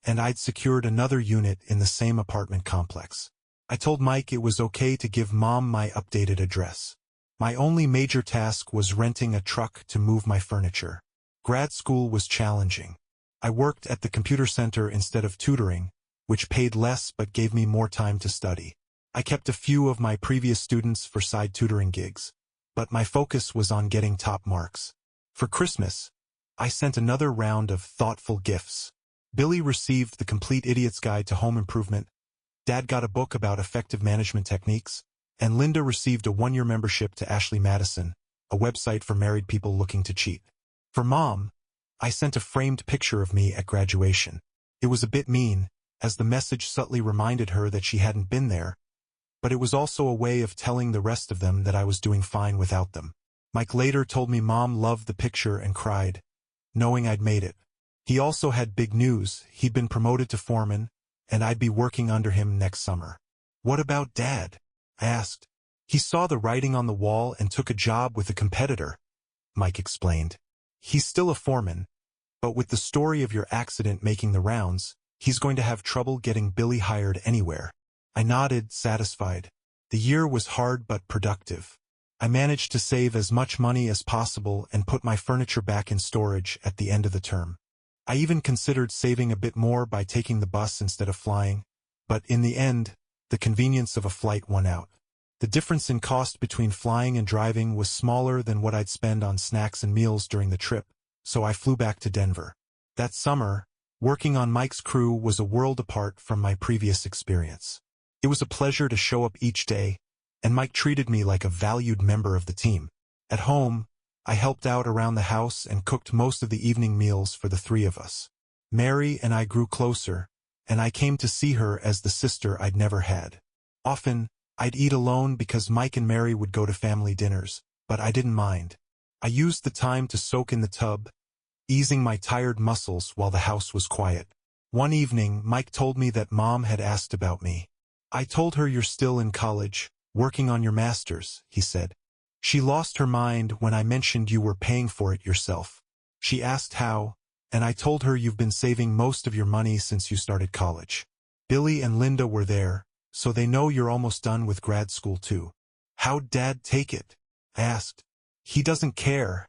and I'd secured another unit in the same apartment complex. I told Mike it was okay to give Mom my updated address. My only major task was renting a truck to move my furniture. Grad school was challenging. I worked at the computer center instead of tutoring, which paid less but gave me more time to study. I kept a few of my previous students for side tutoring gigs, but my focus was on getting top marks. For Christmas, I sent another round of thoughtful gifts. Billy received The Complete Idiot's Guide to Home Improvement, Dad got a book about effective management techniques, and Linda received a 1-year membership to Ashley Madison, a website for married people looking to cheat. For Mom, I sent a framed picture of me at graduation. It was a bit mean, as the message subtly reminded her that she hadn't been there, but it was also a way of telling the rest of them that I was doing fine without them. Mike later told me Mom loved the picture and cried, knowing I'd made it. He also had big news. He'd been promoted to foreman, and I'd be working under him next summer. "What about Dad?" I asked. "He saw the writing on the wall and took a job with a competitor," Mike explained. "He's still a foreman, but with the story of your accident making the rounds, he's going to have trouble getting Billy hired anywhere." I nodded, satisfied. The year was hard but productive. I managed to save as much money as possible and put my furniture back in storage at the end of the term. I even considered saving a bit more by taking the bus instead of flying, but in the end, the convenience of a flight won out. The difference in cost between flying and driving was smaller than what I'd spend on snacks and meals during the trip, so I flew back to Denver. That summer, working on Mike's crew was a world apart from my previous experience. It was a pleasure to show up each day, and Mike treated me like a valued member of the team. At home, I helped out around the house and cooked most of the evening meals for the 3 of us. Mary and I grew closer, and I came to see her as the sister I'd never had. Often, I'd eat alone because Mike and Mary would go to family dinners, but I didn't mind. I used the time to soak in the tub, easing my tired muscles while the house was quiet. One evening, Mike told me that Mom had asked about me. "I told her you're still in college, working on your master's," he said. She lost her mind when I mentioned you were paying for it yourself. She asked how, and I told her you've been saving most of your money since you started college. Billy and Linda were there, so they know you're almost done with grad school too. How'd Dad take it? I asked. He doesn't care,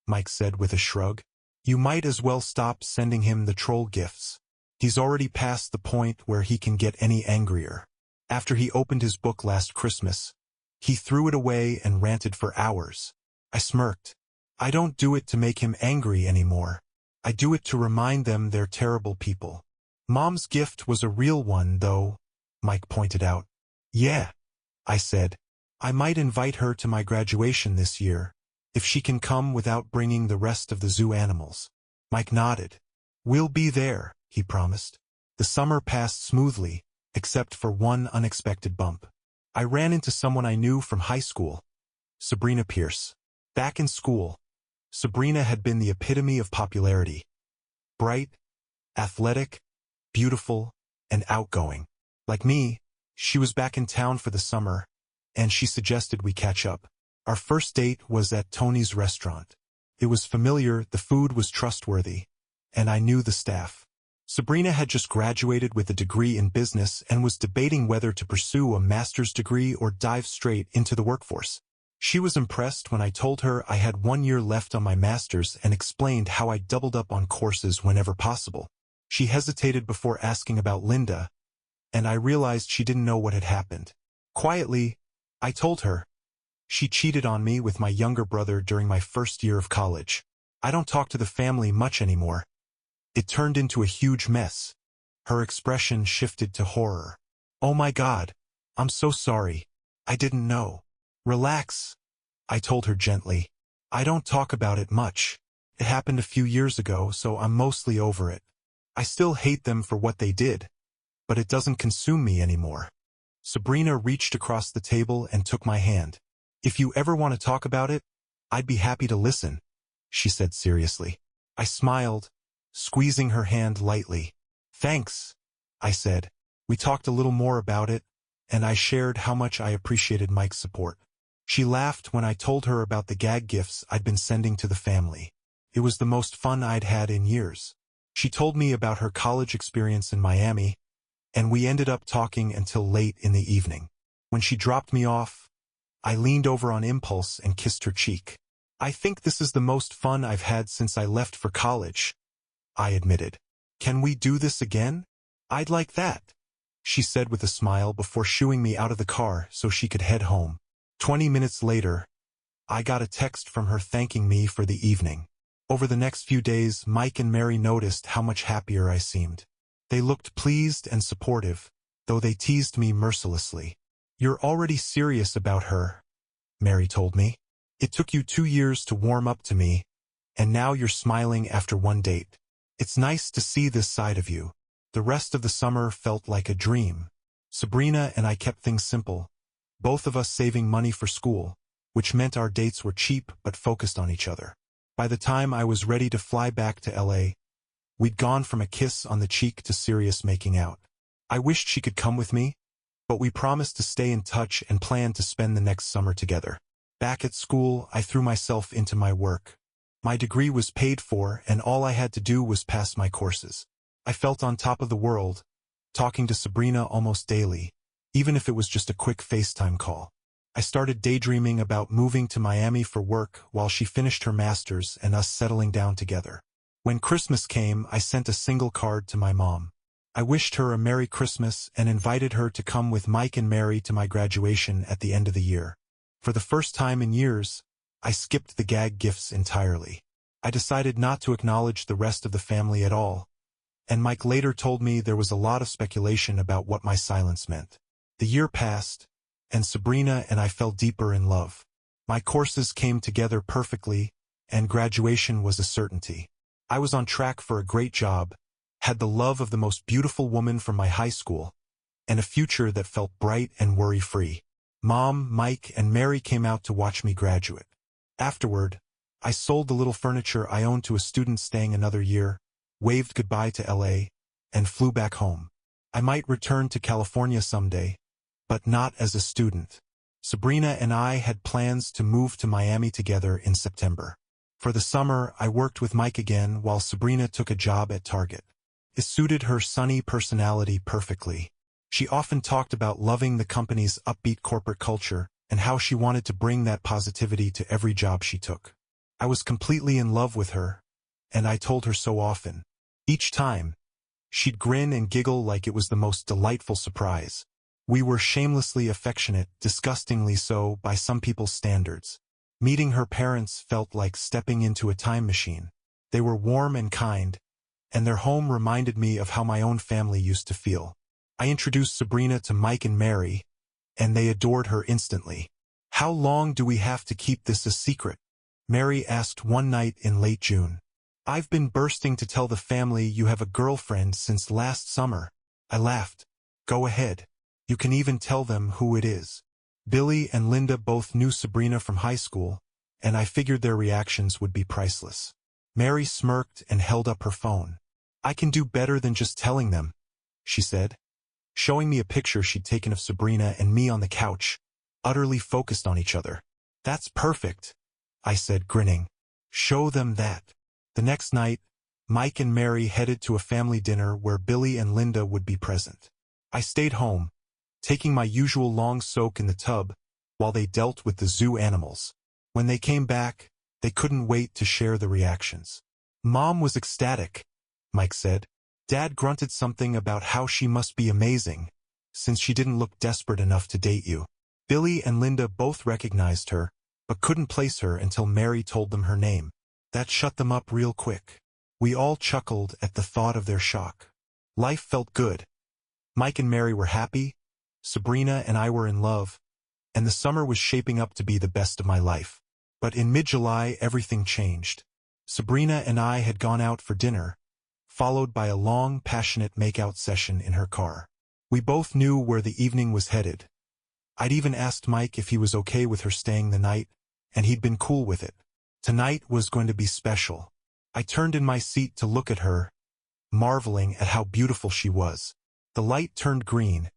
Mike said with a shrug. You might as well stop sending him the troll gifts. He's already past the point where he can get any angrier. After he opened his book last Christmas, he threw it away and ranted for hours. I smirked. I don't do it to make him angry anymore. I do it to remind them they're terrible people. Mom's gift was a real one, though, Mike pointed out. Yeah, I said. I might invite her to my graduation this year, if she can come without bringing the rest of the zoo animals. Mike nodded. We'll be there, he promised. The summer passed smoothly, except for one unexpected bump. I ran into someone I knew from high school, Sabrina Pierce. Back in school, Sabrina had been the epitome of popularity. Bright, athletic, beautiful, and outgoing. Like me, she was back in town for the summer, and she suggested we catch up. Our first date was at Tony's restaurant. It was familiar, the food was trustworthy, and I knew the staff. Sabrina had just graduated with a degree in business and was debating whether to pursue a master's degree or dive straight into the workforce. She was impressed when I told her I had 1 year left on my master's and explained how I doubled up on courses whenever possible. She hesitated before asking about Linda, and I realized she didn't know what had happened. Quietly, I told her. She cheated on me with my younger brother during my first year of college. I don't talk to the family much anymore. It turned into a huge mess. Her expression shifted to horror. Oh my God, I'm so sorry. I didn't know. Relax, I told her gently. I don't talk about it much. It happened a few years ago, so I'm mostly over it. I still hate them for what they did, but it doesn't consume me anymore. Sabrina reached across the table and took my hand. If you ever want to talk about it, I'd be happy to listen, she said seriously. I smiled, squeezing her hand lightly. Thanks, I said. We talked a little more about it, and I shared how much I appreciated Mike's support. She laughed when I told her about the gag gifts I'd been sending to the family. It was the most fun I'd had in years. She told me about her college experience in Miami, and we ended up talking until late in the evening. When she dropped me off, I leaned over on impulse and kissed her cheek. I think this is the most fun I've had since I left for college, I admitted. Can we do this again? I'd like that, she said with a smile before shooing me out of the car so she could head home. 20 minutes later, I got a text from her thanking me for the evening. Over the next few days, Mike and Mary noticed how much happier I seemed. They looked pleased and supportive, though they teased me mercilessly. You're already serious about her, Mary told me. It took you 2 years to warm up to me, and now you're smiling after one date. It's nice to see this side of you. The rest of the summer felt like a dream. Sabrina and I kept things simple, both of us saving money for school, which meant our dates were cheap but focused on each other. By the time I was ready to fly back to LA, we'd gone from a kiss on the cheek to serious making out. I wished she could come with me, but we promised to stay in touch and planned to spend the next summer together. Back at school, I threw myself into my work. My degree was paid for, and all I had to do was pass my courses. I felt on top of the world, talking to Sabrina almost daily, even if it was just a quick FaceTime call. I started daydreaming about moving to Miami for work while she finished her master's and us settling down together. When Christmas came, I sent a single card to my mom. I wished her a Merry Christmas and invited her to come with Mike and Mary to my graduation at the end of the year. For the first time in years, I skipped the gag gifts entirely. I decided not to acknowledge the rest of the family at all, and Mike later told me there was a lot of speculation about what my silence meant. The year passed, and Sabrina and I fell deeper in love. My courses came together perfectly, and graduation was a certainty. I was on track for a great job, had the love of the most beautiful woman from my high school, and a future that felt bright and worry-free. Mom, Mike, and Mary came out to watch me graduate. Afterward, I sold the little furniture I owned to a student staying another year, waved goodbye to LA, and flew back home. I might return to California someday, but not as a student. Sabrina and I had plans to move to Miami together in September. For the summer, I worked with Mike again while Sabrina took a job at Target. It suited her sunny personality perfectly. She often talked about loving the company's upbeat corporate culture and how she wanted to bring that positivity to every job she took. I was completely in love with her, and I told her so often. Each time, she'd grin and giggle like it was the most delightful surprise. We were shamelessly affectionate, disgustingly so by some people's standards. Meeting her parents felt like stepping into a time machine. They were warm and kind, and their home reminded me of how my own family used to feel. I introduced Sabrina to Mike and Mary, and they adored her instantly. "How long do we have to keep this a secret?" Mary asked one night in late June. "I've been bursting to tell the family you have a girlfriend since last summer." I laughed. "Go ahead. You can even tell them who it is." Billy and Linda both knew Sabrina from high school, and I figured their reactions would be priceless. Mary smirked and held up her phone. "I can do better than just telling them," she said, showing me a picture she'd taken of Sabrina and me on the couch, utterly focused on each other. "That's perfect," I said, grinning. "Show them that." The next night, Mike and Mary headed to a family dinner where Billy and Linda would be present. I stayed home, taking my usual long soak in the tub while they dealt with the zoo animals. When they came back, they couldn't wait to share the reactions. "Mom was ecstatic," Mike said. "Dad grunted something about how she must be amazing, since she didn't look desperate enough to date you." Billy and Linda both recognized her, but couldn't place her until Mary told them her name. That shut them up real quick. We all chuckled at the thought of their shock. Life felt good. Mike and Mary were happy, Sabrina and I were in love, and the summer was shaping up to be the best of my life. But in mid-July, everything changed. Sabrina and I had gone out for dinner, followed by a long, passionate make-out session in her car. We both knew where the evening was headed. I'd even asked Mike if he was okay with her staying the night, and he'd been cool with it. Tonight was going to be special. I turned in my seat to look at her, marveling at how beautiful she was. The light turned green,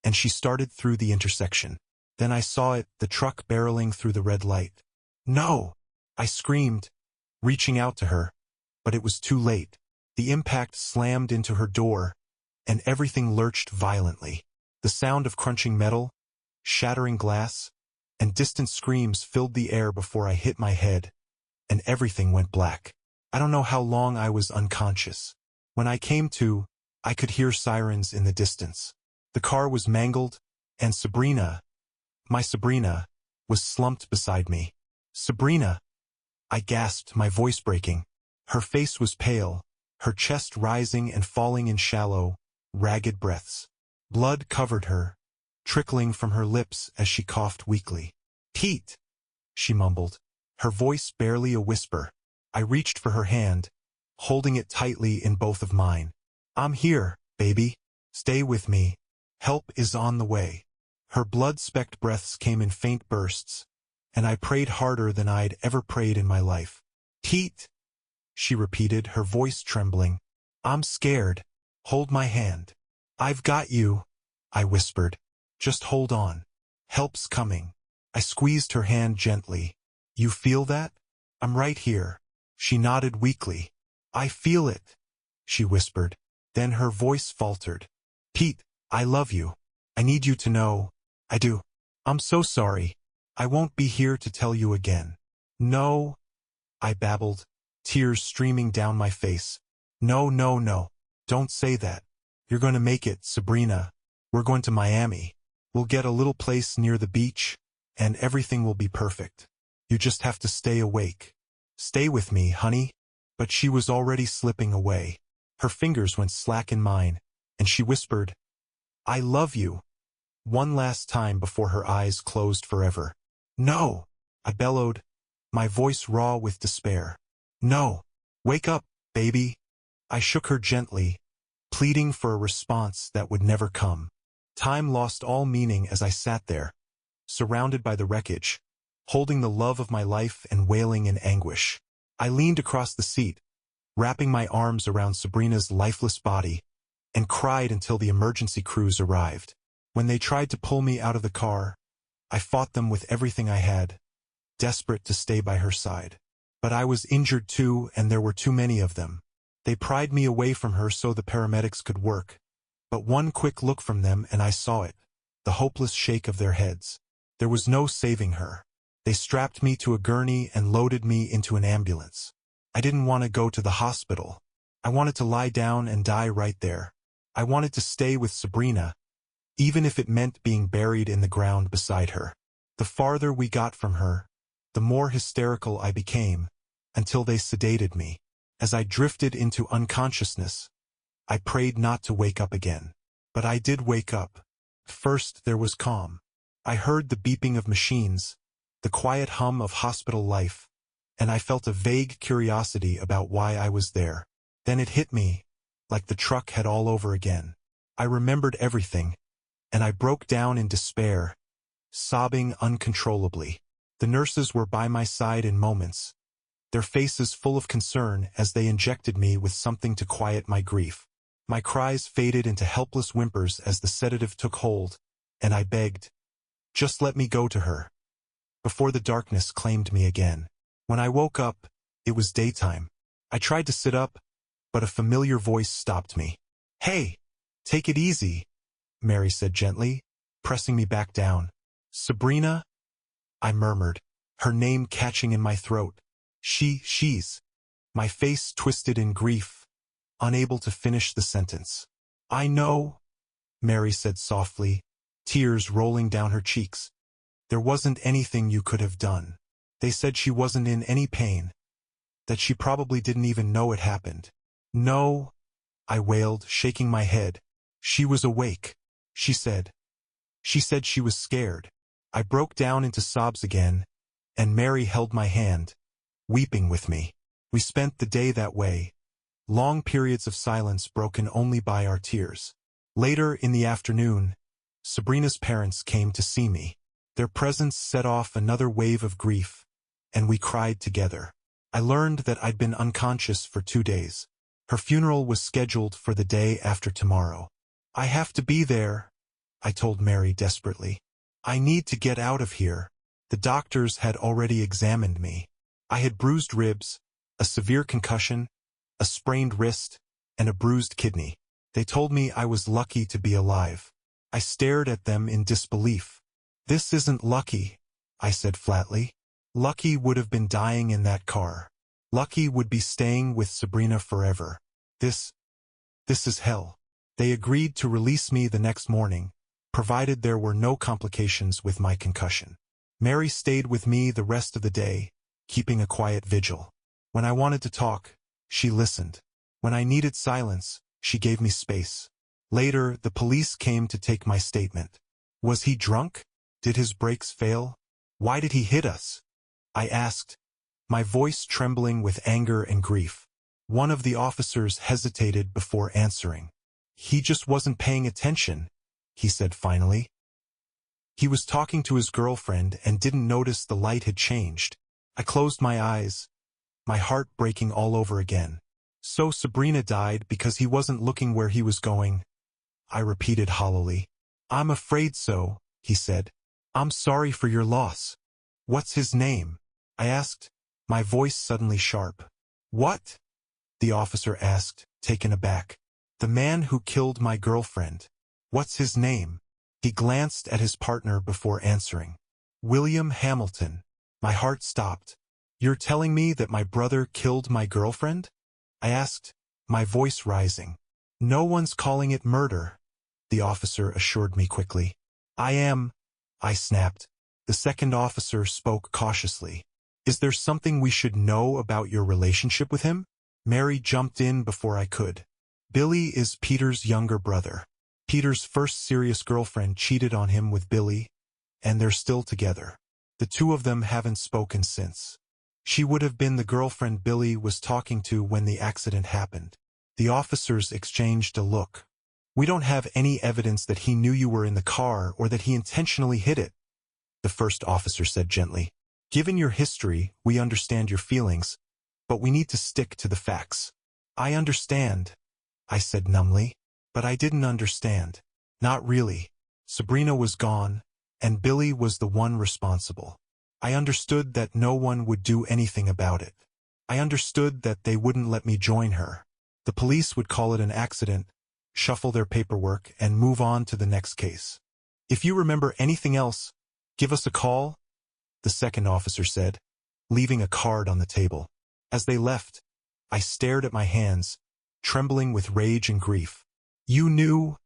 and she started through the intersection. Then I saw it, the truck barreling through the red light. "No!" I screamed, reaching out to her, but it was too late. The impact slammed into her door, and everything lurched violently. The sound of crunching metal, shattering glass, and distant screams filled the air before I hit my head, and everything went black. I don't know how long I was unconscious. When I came to, I could hear sirens in the distance. The car was mangled, and Sabrina, my Sabrina, was slumped beside me. "Sabrina!" I gasped, my voice breaking. Her face was pale, her chest rising and falling in shallow, ragged breaths. Blood covered her, trickling from her lips as she coughed weakly. "Pete!" she mumbled, her voice barely a whisper. I reached for her hand, holding it tightly in both of mine. "I'm here, baby. Stay with me. Help is on the way." Her blood-specked breaths came in faint bursts, and I prayed harder than I'd ever prayed in my life. "Pete!" she repeated, her voice trembling. "I'm scared. Hold my hand." "I've got you," I whispered. "Just hold on. Help's coming." I squeezed her hand gently. "You feel that?" "I'm right here." She nodded weakly. "I feel it," she whispered. Then her voice faltered. "Pete, I love you. I need you to know. I do. I'm so sorry. I won't be here to tell you again." "No," I babbled, tears streaming down my face. "No, no, no. Don't say that. You're going to make it, Sabrina. We're going to Miami. We'll get a little place near the beach, and everything will be perfect. You just have to stay awake. Stay with me, honey." But she was already slipping away. Her fingers went slack in mine, and she whispered, "I love you," one last time before her eyes closed forever. "No," I bellowed, my voice raw with despair. "No. Wake up, baby." I shook her gently, pleading for a response that would never come. Time lost all meaning as I sat there, surrounded by the wreckage, holding the love of my life and wailing in anguish. I leaned across the seat, wrapping my arms around Sabrina's lifeless body, and cried until the emergency crews arrived. When they tried to pull me out of the car, I fought them with everything I had, desperate to stay by her side. But I was injured too, and there were too many of them. They pried me away from her so the paramedics could work. But one quick look from them and I saw it, the hopeless shake of their heads. There was no saving her. They strapped me to a gurney and loaded me into an ambulance. I didn't want to go to the hospital. I wanted to lie down and die right there. I wanted to stay with Sabrina, even if it meant being buried in the ground beside her. The farther we got from her, the more hysterical I became, until they sedated me. As I drifted into unconsciousness, I prayed not to wake up again. But I did wake up. First there was calm. I heard the beeping of machines, the quiet hum of hospital life, and I felt a vague curiosity about why I was there. Then it hit me, like the truck had all over again. I remembered everything, and I broke down in despair, sobbing uncontrollably. The nurses were by my side in moments, their faces full of concern as they injected me with something to quiet my grief. My cries faded into helpless whimpers as the sedative took hold, and I begged, "Just let me go to her," before the darkness claimed me again. When I woke up, it was daytime. I tried to sit up, but a familiar voice stopped me. "Hey, take it easy," Mary said gently, pressing me back down. "Sabrina?" I murmured, her name catching in my throat. She's. My face twisted in grief, unable to finish the sentence. "I know," Mary said softly, tears rolling down her cheeks. "There wasn't anything you could have done. They said she wasn't in any pain, that she probably didn't even know it happened." "No," I wailed, shaking my head. "She was awake. She said she was scared." I broke down into sobs again, and Mary held my hand, weeping with me. We spent the day that way, long periods of silence broken only by our tears. Later in the afternoon, Sabrina's parents came to see me. Their presence set off another wave of grief, and we cried together. I learned that I'd been unconscious for 2 days. Her funeral was scheduled for the day after tomorrow. "I have to be there," I told Mary desperately. "I need to get out of here." The doctors had already examined me. I had bruised ribs, a severe concussion, a sprained wrist, and a bruised kidney. They told me I was lucky to be alive. I stared at them in disbelief. "This isn't lucky," I said flatly. "Lucky would have been dying in that car. Lucky would be staying with Sabrina forever. This is hell." They agreed to release me the next morning, provided there were no complications with my concussion. Mary stayed with me the rest of the day, keeping a quiet vigil. When I wanted to talk, she listened. When I needed silence, she gave me space. Later, the police came to take my statement. Was he drunk? Did his brakes fail? Why did he hit us? I asked, my voice trembling with anger and grief. One of the officers hesitated before answering. "He just wasn't paying attention," he said finally. "He was talking to his girlfriend and didn't notice the light had changed." I closed my eyes, my heart breaking all over again. "So Sabrina died because he wasn't looking where he was going," I repeated hollowly. "I'm afraid so," he said. "I'm sorry for your loss." "What's his name?" I asked, my voice suddenly sharp. "What?" the officer asked, taken aback. "The man who killed my girlfriend. What's his name?" He glanced at his partner before answering. "William Hamilton." My heart stopped. "You're telling me that my brother killed my girlfriend?" I asked, my voice rising. "No one's calling it murder," the officer assured me quickly. "I am," I snapped. The second officer spoke cautiously. "Is there something we should know about your relationship with him?" Mary jumped in before I could. "Billy is Peter's younger brother. Peter's first serious girlfriend cheated on him with Billy, and they're still together. The two of them haven't spoken since. She would have been the girlfriend Billy was talking to when the accident happened." The officers exchanged a look. "We don't have any evidence that he knew you were in the car or that he intentionally hit it," the first officer said gently. "Given your history, we understand your feelings, but we need to stick to the facts." "I understand," I said numbly. But I didn't understand. Not really. Sabrina was gone, and Billy was the one responsible. I understood that no one would do anything about it. I understood that they wouldn't let me join her. The police would call it an accident, shuffle their paperwork, and move on to the next case. "If you remember anything else, give us a call," the second officer said, leaving a card on the table. As they left, I stared at my hands, trembling with rage and grief. "You knew,"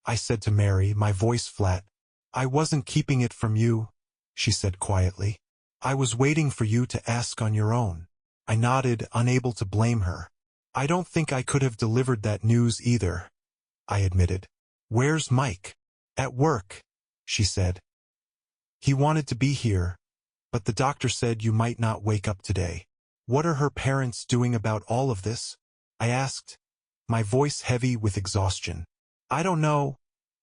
I said to Mary, my voice flat. "I wasn't keeping it from you," she said quietly. "I was waiting for you to ask on your own." I nodded, unable to blame her. "I don't think I could have delivered that news either," I admitted. "Where's Mike?" "At work," she said. "He wanted to be here, but the doctor said you might not wake up today." "What are her parents doing about all of this?" I asked, my voice heavy with exhaustion. "I don't know,"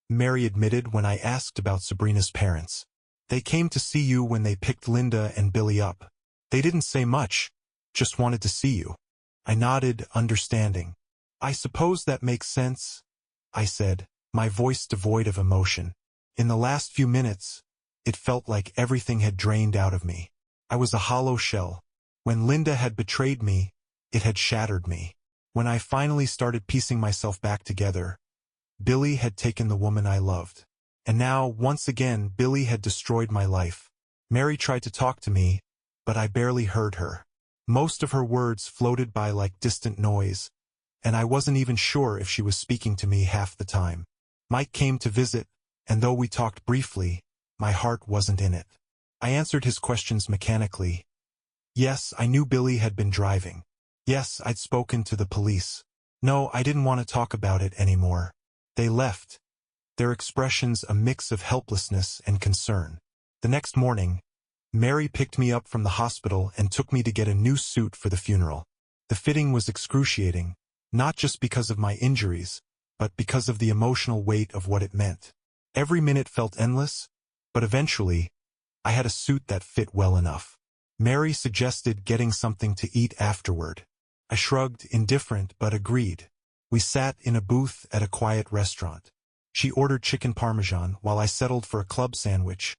Mary admitted when I asked about Sabrina's parents. "They came to see you when they picked Linda and Billy up. They didn't say much, just wanted to see you." I nodded, understanding. "I suppose that makes sense," I said, my voice devoid of emotion. In the last few minutes, it felt like everything had drained out of me. I was a hollow shell. When Linda had betrayed me, it had shattered me. When I finally started piecing myself back together, Billy had taken the woman I loved. And now, once again, Billy had destroyed my life. Mary tried to talk to me, but I barely heard her. Most of her words floated by like distant noise, and I wasn't even sure if she was speaking to me half the time. Mike came to visit, and though we talked briefly, my heart wasn't in it. I answered his questions mechanically. Yes, I knew Billy had been driving. Yes, I'd spoken to the police. No, I didn't want to talk about it anymore. They left, their expressions a mix of helplessness and concern. The next morning, Mary picked me up from the hospital and took me to get a new suit for the funeral. The fitting was excruciating, not just because of my injuries, but because of the emotional weight of what it meant. Every minute felt endless, but eventually, I had a suit that fit well enough. Mary suggested getting something to eat afterward. I shrugged, indifferent, but agreed. We sat in a booth at a quiet restaurant. She ordered chicken parmesan while I settled for a club sandwich,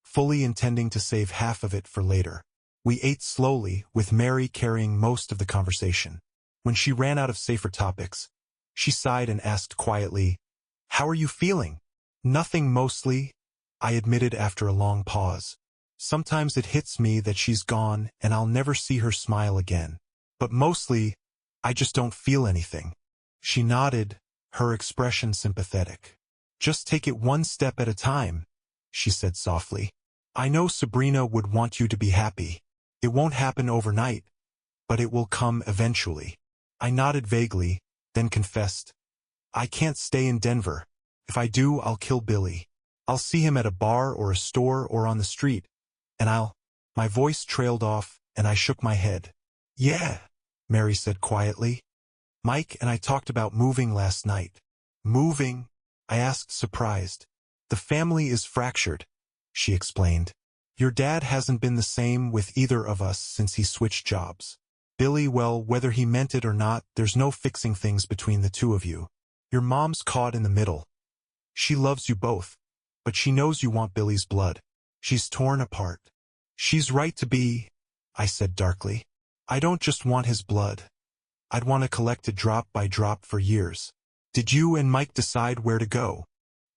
fully intending to save half of it for later. We ate slowly, with Mary carrying most of the conversation. When she ran out of safer topics, she sighed and asked quietly, "How are you feeling?" "Nothing mostly," I admitted after a long pause. "Sometimes it hits me that she's gone and I'll never see her smile again. But mostly, I just don't feel anything." She nodded, her expression sympathetic. "Just take it one step at a time," she said softly. "I know Sabrina would want you to be happy. It won't happen overnight, but it will come eventually." I nodded vaguely, then confessed, "I can't stay in Denver. If I do, I'll kill Billy. I'll see him at a bar or a store or on the street, and I'll—" My voice trailed off, and I shook my head. "Yeah," Mary said quietly. "Mike and I talked about moving last night." "Moving?" I asked, surprised. "The family is fractured," she explained. "Your dad hasn't been the same with either of us since he switched jobs. Billy, well, whether he meant it or not, there's no fixing things between the two of you. Your mom's caught in the middle. She loves you both, but she knows you want Billy's blood. She's torn apart." "She's right to be," I said darkly. "I don't just want his blood. I'd want to collect it drop by drop for years." "Did you and Mike decide where to go?"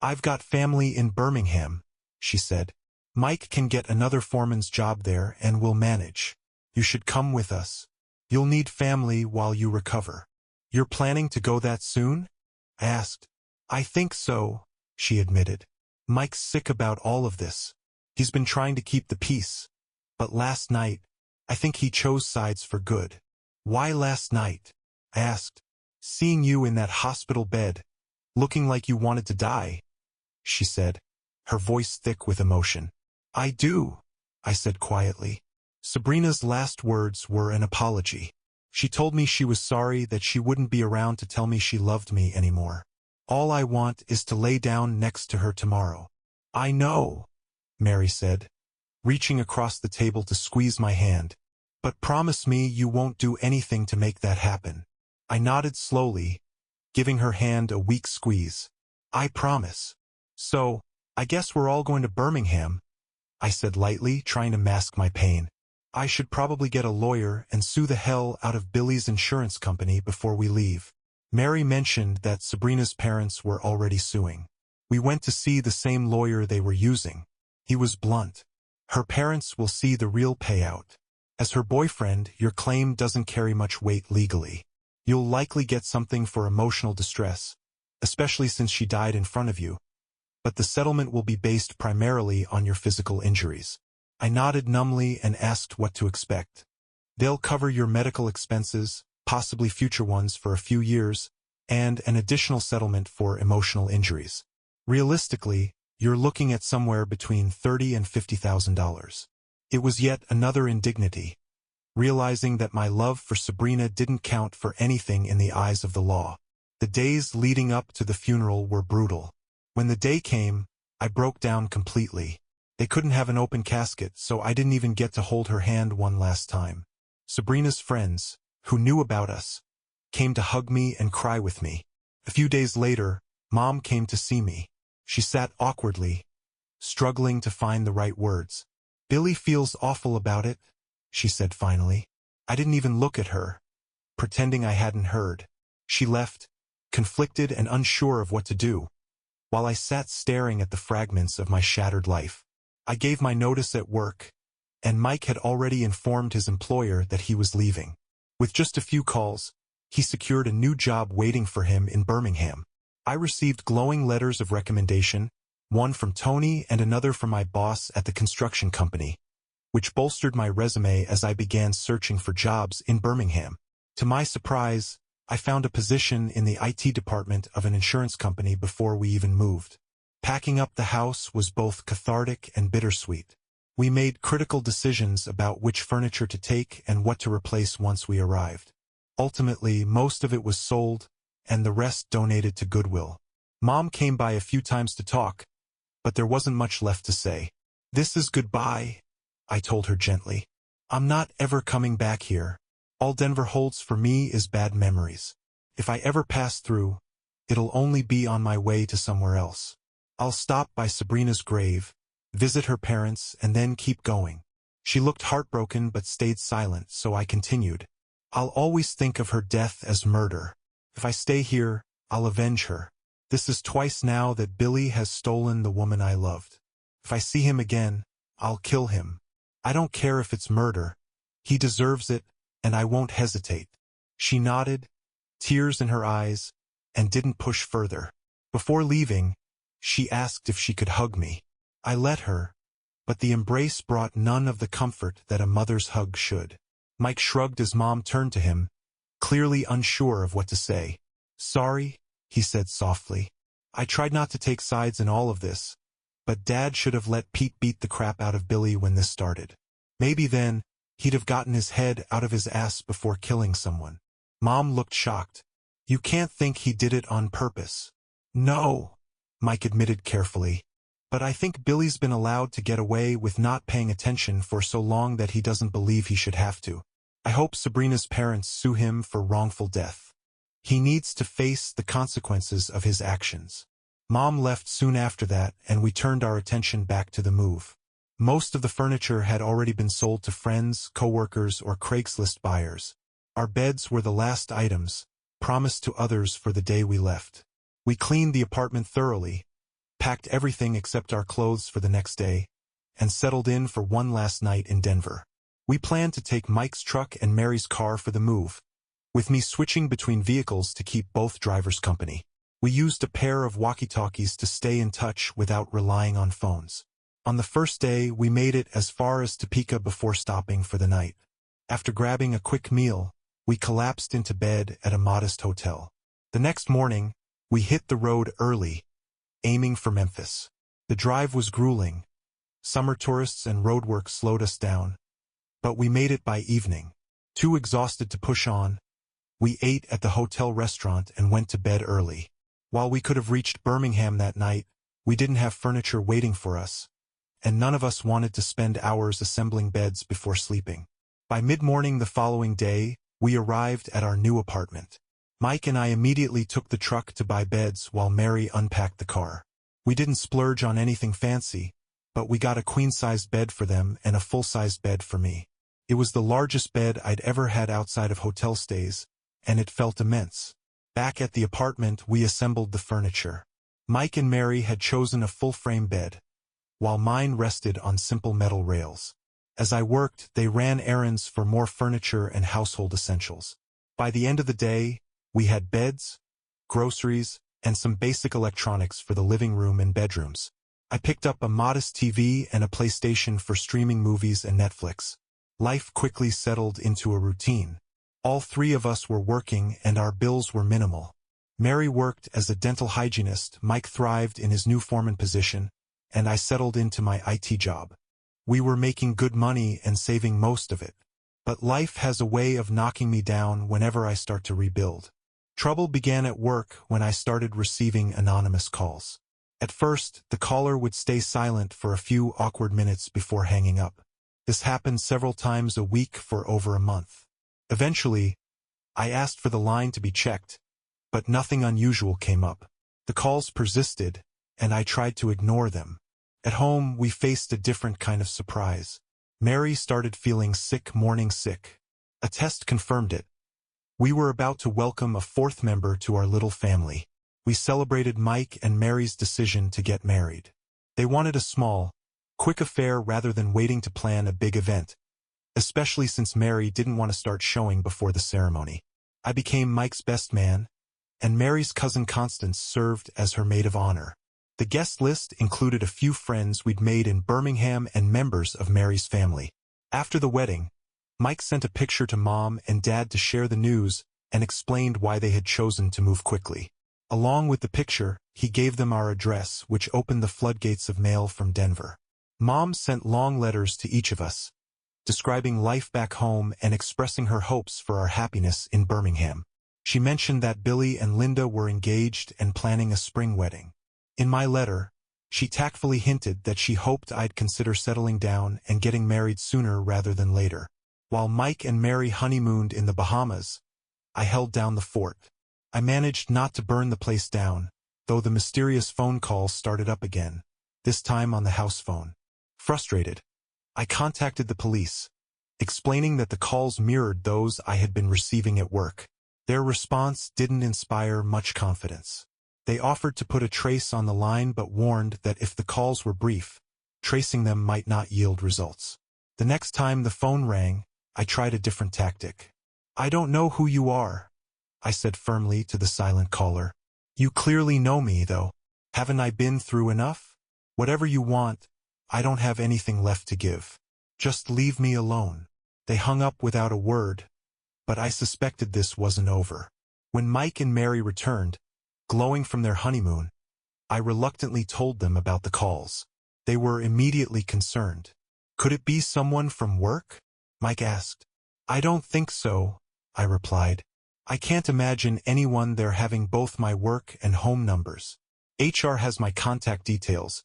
"I've got family in Birmingham," she said. "Mike can get another foreman's job there and we'll manage. You should come with us. You'll need family while you recover." "You're planning to go that soon?" I asked. "I think so," she admitted. "Mike's sick about all of this. He's been trying to keep the peace. But last night, I think he chose sides for good." "Why last night?" I asked. "Seeing you in that hospital bed, looking like you wanted to die," she said, her voice thick with emotion. "I do," I said quietly. Sabrina's last words were an apology. She told me she was sorry that she wouldn't be around to tell me she loved me anymore. "All I want is to lay down next to her tomorrow." "I know," Mary said, reaching across the table to squeeze my hand. "But promise me you won't do anything to make that happen." I nodded slowly, giving her hand a weak squeeze. "I promise." "So, "I guess we're all going to Birmingham," I said lightly, trying to mask my pain. "I should probably get a lawyer and sue the hell out of Billy's insurance company before we leave." Mary mentioned that Sabrina's parents were already suing. We went to see the same lawyer they were using. He was blunt. "Her parents will see the real payout. As her boyfriend, your claim doesn't carry much weight legally. You'll likely get something for emotional distress, especially since she died in front of you. But the settlement will be based primarily on your physical injuries." I nodded numbly and asked what to expect. "They'll cover your medical expenses, possibly future ones for a few years, and an additional settlement for emotional injuries. Realistically, you're looking at somewhere between $30,000 and $50,000. It was yet another indignity, realizing that my love for Sabrina didn't count for anything in the eyes of the law. The days leading up to the funeral were brutal. When the day came, I broke down completely. They couldn't have an open casket, so I didn't even get to hold her hand one last time. Sabrina's friends, who knew about us, came to hug me and cry with me. A few days later, Mom came to see me. She sat awkwardly, struggling to find the right words. "Billy feels awful about it," she said finally. I didn't even look at her, pretending I hadn't heard. She left, conflicted and unsure of what to do, while I sat staring at the fragments of my shattered life. I gave my notice at work, and Mike had already informed his employer that he was leaving. With just a few calls, he secured a new job waiting for him in Birmingham. I received glowing letters of recommendation, one from Tony and another from my boss at the construction company, which bolstered my resume as I began searching for jobs in Birmingham. To my surprise, I found a position in the IT department of an insurance company before we even moved. Packing up the house was both cathartic and bittersweet. We made critical decisions about which furniture to take and what to replace once we arrived. Ultimately, most of it was sold, and the rest donated to Goodwill. Mom came by a few times to talk, but there wasn't much left to say. "This is goodbye," I told her gently. "I'm not ever coming back here. All Denver holds for me is bad memories. If I ever pass through, it'll only be on my way to somewhere else. I'll stop by Sabrina's grave, visit her parents, and then keep going." She looked heartbroken but stayed silent, so I continued. "I'll always think of her death as murder. If I stay here, I'll avenge her. This is twice now that Billy has stolen the woman I loved. If I see him again, I'll kill him. I don't care if it's murder. He deserves it, and I won't hesitate." She nodded, tears in her eyes, and didn't push further. Before leaving, she asked if she could hug me. I let her, but the embrace brought none of the comfort that a mother's hug should. Mike shrugged as Mom turned to him, clearly unsure of what to say. "Sorry," he said softly. "I tried not to take sides in all of this, but Dad should have let Pete beat the crap out of Billy when this started. Maybe then, he'd have gotten his head out of his ass before killing someone." Mom looked shocked. "You can't think he did it on purpose." "No," Mike admitted carefully. "But I think Billy's been allowed to get away with not paying attention for so long that he doesn't believe he should have to. I hope Sabrina's parents sue him for wrongful death. He needs to face the consequences of his actions." Mom left soon after that, and we turned our attention back to the move. Most of the furniture had already been sold to friends, coworkers, or Craigslist buyers. Our beds were the last items, promised to others for the day we left. We cleaned the apartment thoroughly, packed everything except our clothes for the next day, and settled in for one last night in Denver. We planned to take Mike's truck and Mary's car for the move, with me switching between vehicles to keep both drivers company. We used a pair of walkie-talkies to stay in touch without relying on phones. On the first day, we made it as far as Topeka before stopping for the night. After grabbing a quick meal, we collapsed into bed at a modest hotel. The next morning, we hit the road early, aiming for Memphis. The drive was grueling. Summer tourists and roadwork slowed us down, but we made it by evening. Too exhausted to push on, we ate at the hotel restaurant and went to bed early. While we could have reached Birmingham that night, we didn't have furniture waiting for us, and none of us wanted to spend hours assembling beds before sleeping. By mid-morning the following day, we arrived at our new apartment. Mike and I immediately took the truck to buy beds while Mary unpacked the car. We didn't splurge on anything fancy, but we got a queen-sized bed for them and a full-sized bed for me. It was the largest bed I'd ever had outside of hotel stays, and it felt immense. Back at the apartment, we assembled the furniture. Mike and Mary had chosen a full-frame bed, while mine rested on simple metal rails. As I worked, they ran errands for more furniture and household essentials. By the end of the day, we had beds, groceries, and some basic electronics for the living room and bedrooms. I picked up a modest TV and a PlayStation for streaming movies and Netflix. Life quickly settled into a routine. All three of us were working and our bills were minimal. Mary worked as a dental hygienist, Mike thrived in his new foreman position, and I settled into my IT job. We were making good money and saving most of it. But life has a way of knocking me down whenever I start to rebuild. Trouble began at work when I started receiving anonymous calls. At first, the caller would stay silent for a few awkward minutes before hanging up. This happened several times a week for over a month. Eventually, I asked for the line to be checked, but nothing unusual came up. The calls persisted, and I tried to ignore them. At home, we faced a different kind of surprise. Mary started feeling sick, morning sick. A test confirmed it. We were about to welcome a fourth member to our little family. We celebrated Mike and Mary's decision to get married. They wanted a small, quick affair rather than waiting to plan a big event, especially since Mary didn't want to start showing before the ceremony. I became Mike's best man, and Mary's cousin Constance served as her maid of honor. The guest list included a few friends we'd made in Birmingham and members of Mary's family. After the wedding, Mike sent a picture to Mom and Dad to share the news and explained why they had chosen to move quickly. Along with the picture, he gave them our address, which opened the floodgates of mail from Denver. Mom sent long letters to each of us, describing life back home and expressing her hopes for our happiness in Birmingham. She mentioned that Billy and Linda were engaged and planning a spring wedding. In my letter, she tactfully hinted that she hoped I'd consider settling down and getting married sooner rather than later. While Mike and Mary honeymooned in the Bahamas, I held down the fort. I managed not to burn the place down, though the mysterious phone calls started up again, this time on the house phone. Frustrated, I contacted the police, explaining that the calls mirrored those I had been receiving at work. Their response didn't inspire much confidence. They offered to put a trace on the line but warned that if the calls were brief, tracing them might not yield results. The next time the phone rang, I tried a different tactic. "I don't know who you are," I said firmly to the silent caller. "You clearly know me, though. Haven't I been through enough? Whatever you want, I don't have anything left to give. Just leave me alone." They hung up without a word, but I suspected this wasn't over. When Mike and Mary returned, glowing from their honeymoon, I reluctantly told them about the calls. They were immediately concerned. "Could it be someone from work?" Mike asked. "I don't think so," I replied. "I can't imagine anyone there having both my work and home numbers. HR has my contact details,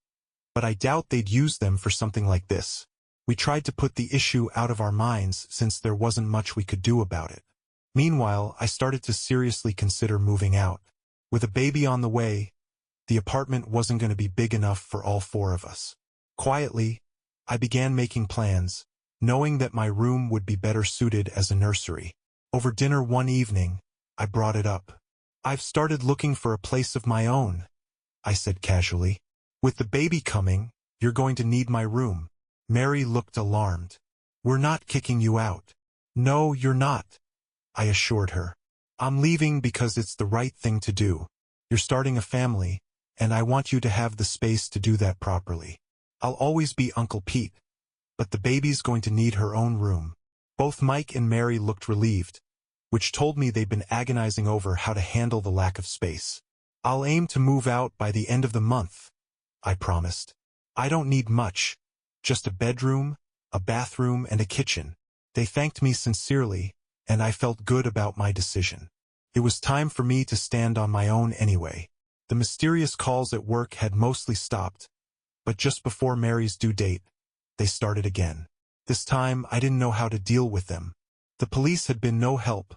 but I doubt they'd use them for something like this." We tried to put the issue out of our minds since there wasn't much we could do about it. Meanwhile, I started to seriously consider moving out. With a baby on the way, the apartment wasn't going to be big enough for all four of us. Quietly, I began making plans, knowing that my room would be better suited as a nursery. Over dinner one evening, I brought it up. "I've started looking for a place of my own," I said casually. "With the baby coming, you're going to need my room." Mary looked alarmed. "We're not kicking you out." "No, you're not," I assured her. "I'm leaving because it's the right thing to do. You're starting a family, and I want you to have the space to do that properly. I'll always be Uncle Pete, but the baby's going to need her own room." Both Mike and Mary looked relieved, which told me they'd been agonizing over how to handle the lack of space. "I'll aim to move out by the end of the month," I promised. "I don't need much, just a bedroom, a bathroom, and a kitchen." They thanked me sincerely, and I felt good about my decision. It was time for me to stand on my own anyway. The mysterious calls at work had mostly stopped, but just before Mary's due date, they started again. This time, I didn't know how to deal with them. The police had been no help.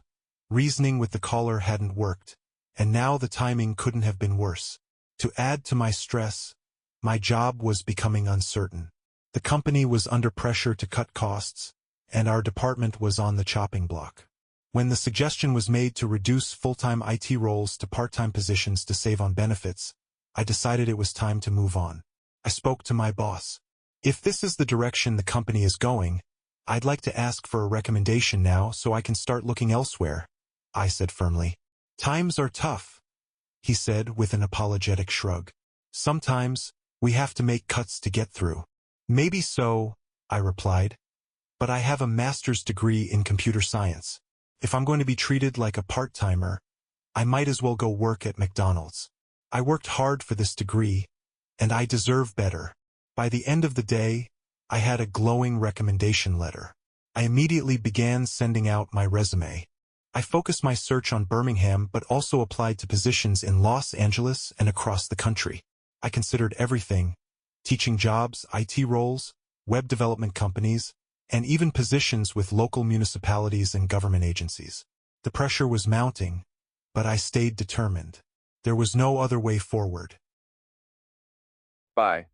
Reasoning with the caller hadn't worked, and now the timing couldn't have been worse. To add to my stress, my job was becoming uncertain. The company was under pressure to cut costs, and our department was on the chopping block. When the suggestion was made to reduce full-time IT roles to part-time positions to save on benefits, I decided it was time to move on. I spoke to my boss. If this is the direction the company is going, I'd like to ask for a recommendation now so I can start looking elsewhere, I said firmly. Times are tough, he said with an apologetic shrug. Sometimes, we have to make cuts to get through. Maybe so, I replied. But I have a master's degree in computer science. If I'm going to be treated like a part-timer, I might as well go work at McDonald's. I worked hard for this degree, and I deserve better. By the end of the day, I had a glowing recommendation letter. I immediately began sending out my resume. I focused my search on Birmingham but also applied to positions in Los Angeles and across the country. I considered everything: teaching jobs, IT roles, web development companies, and even positions with local municipalities and government agencies. The pressure was mounting, but I stayed determined. There was no other way forward. Bye.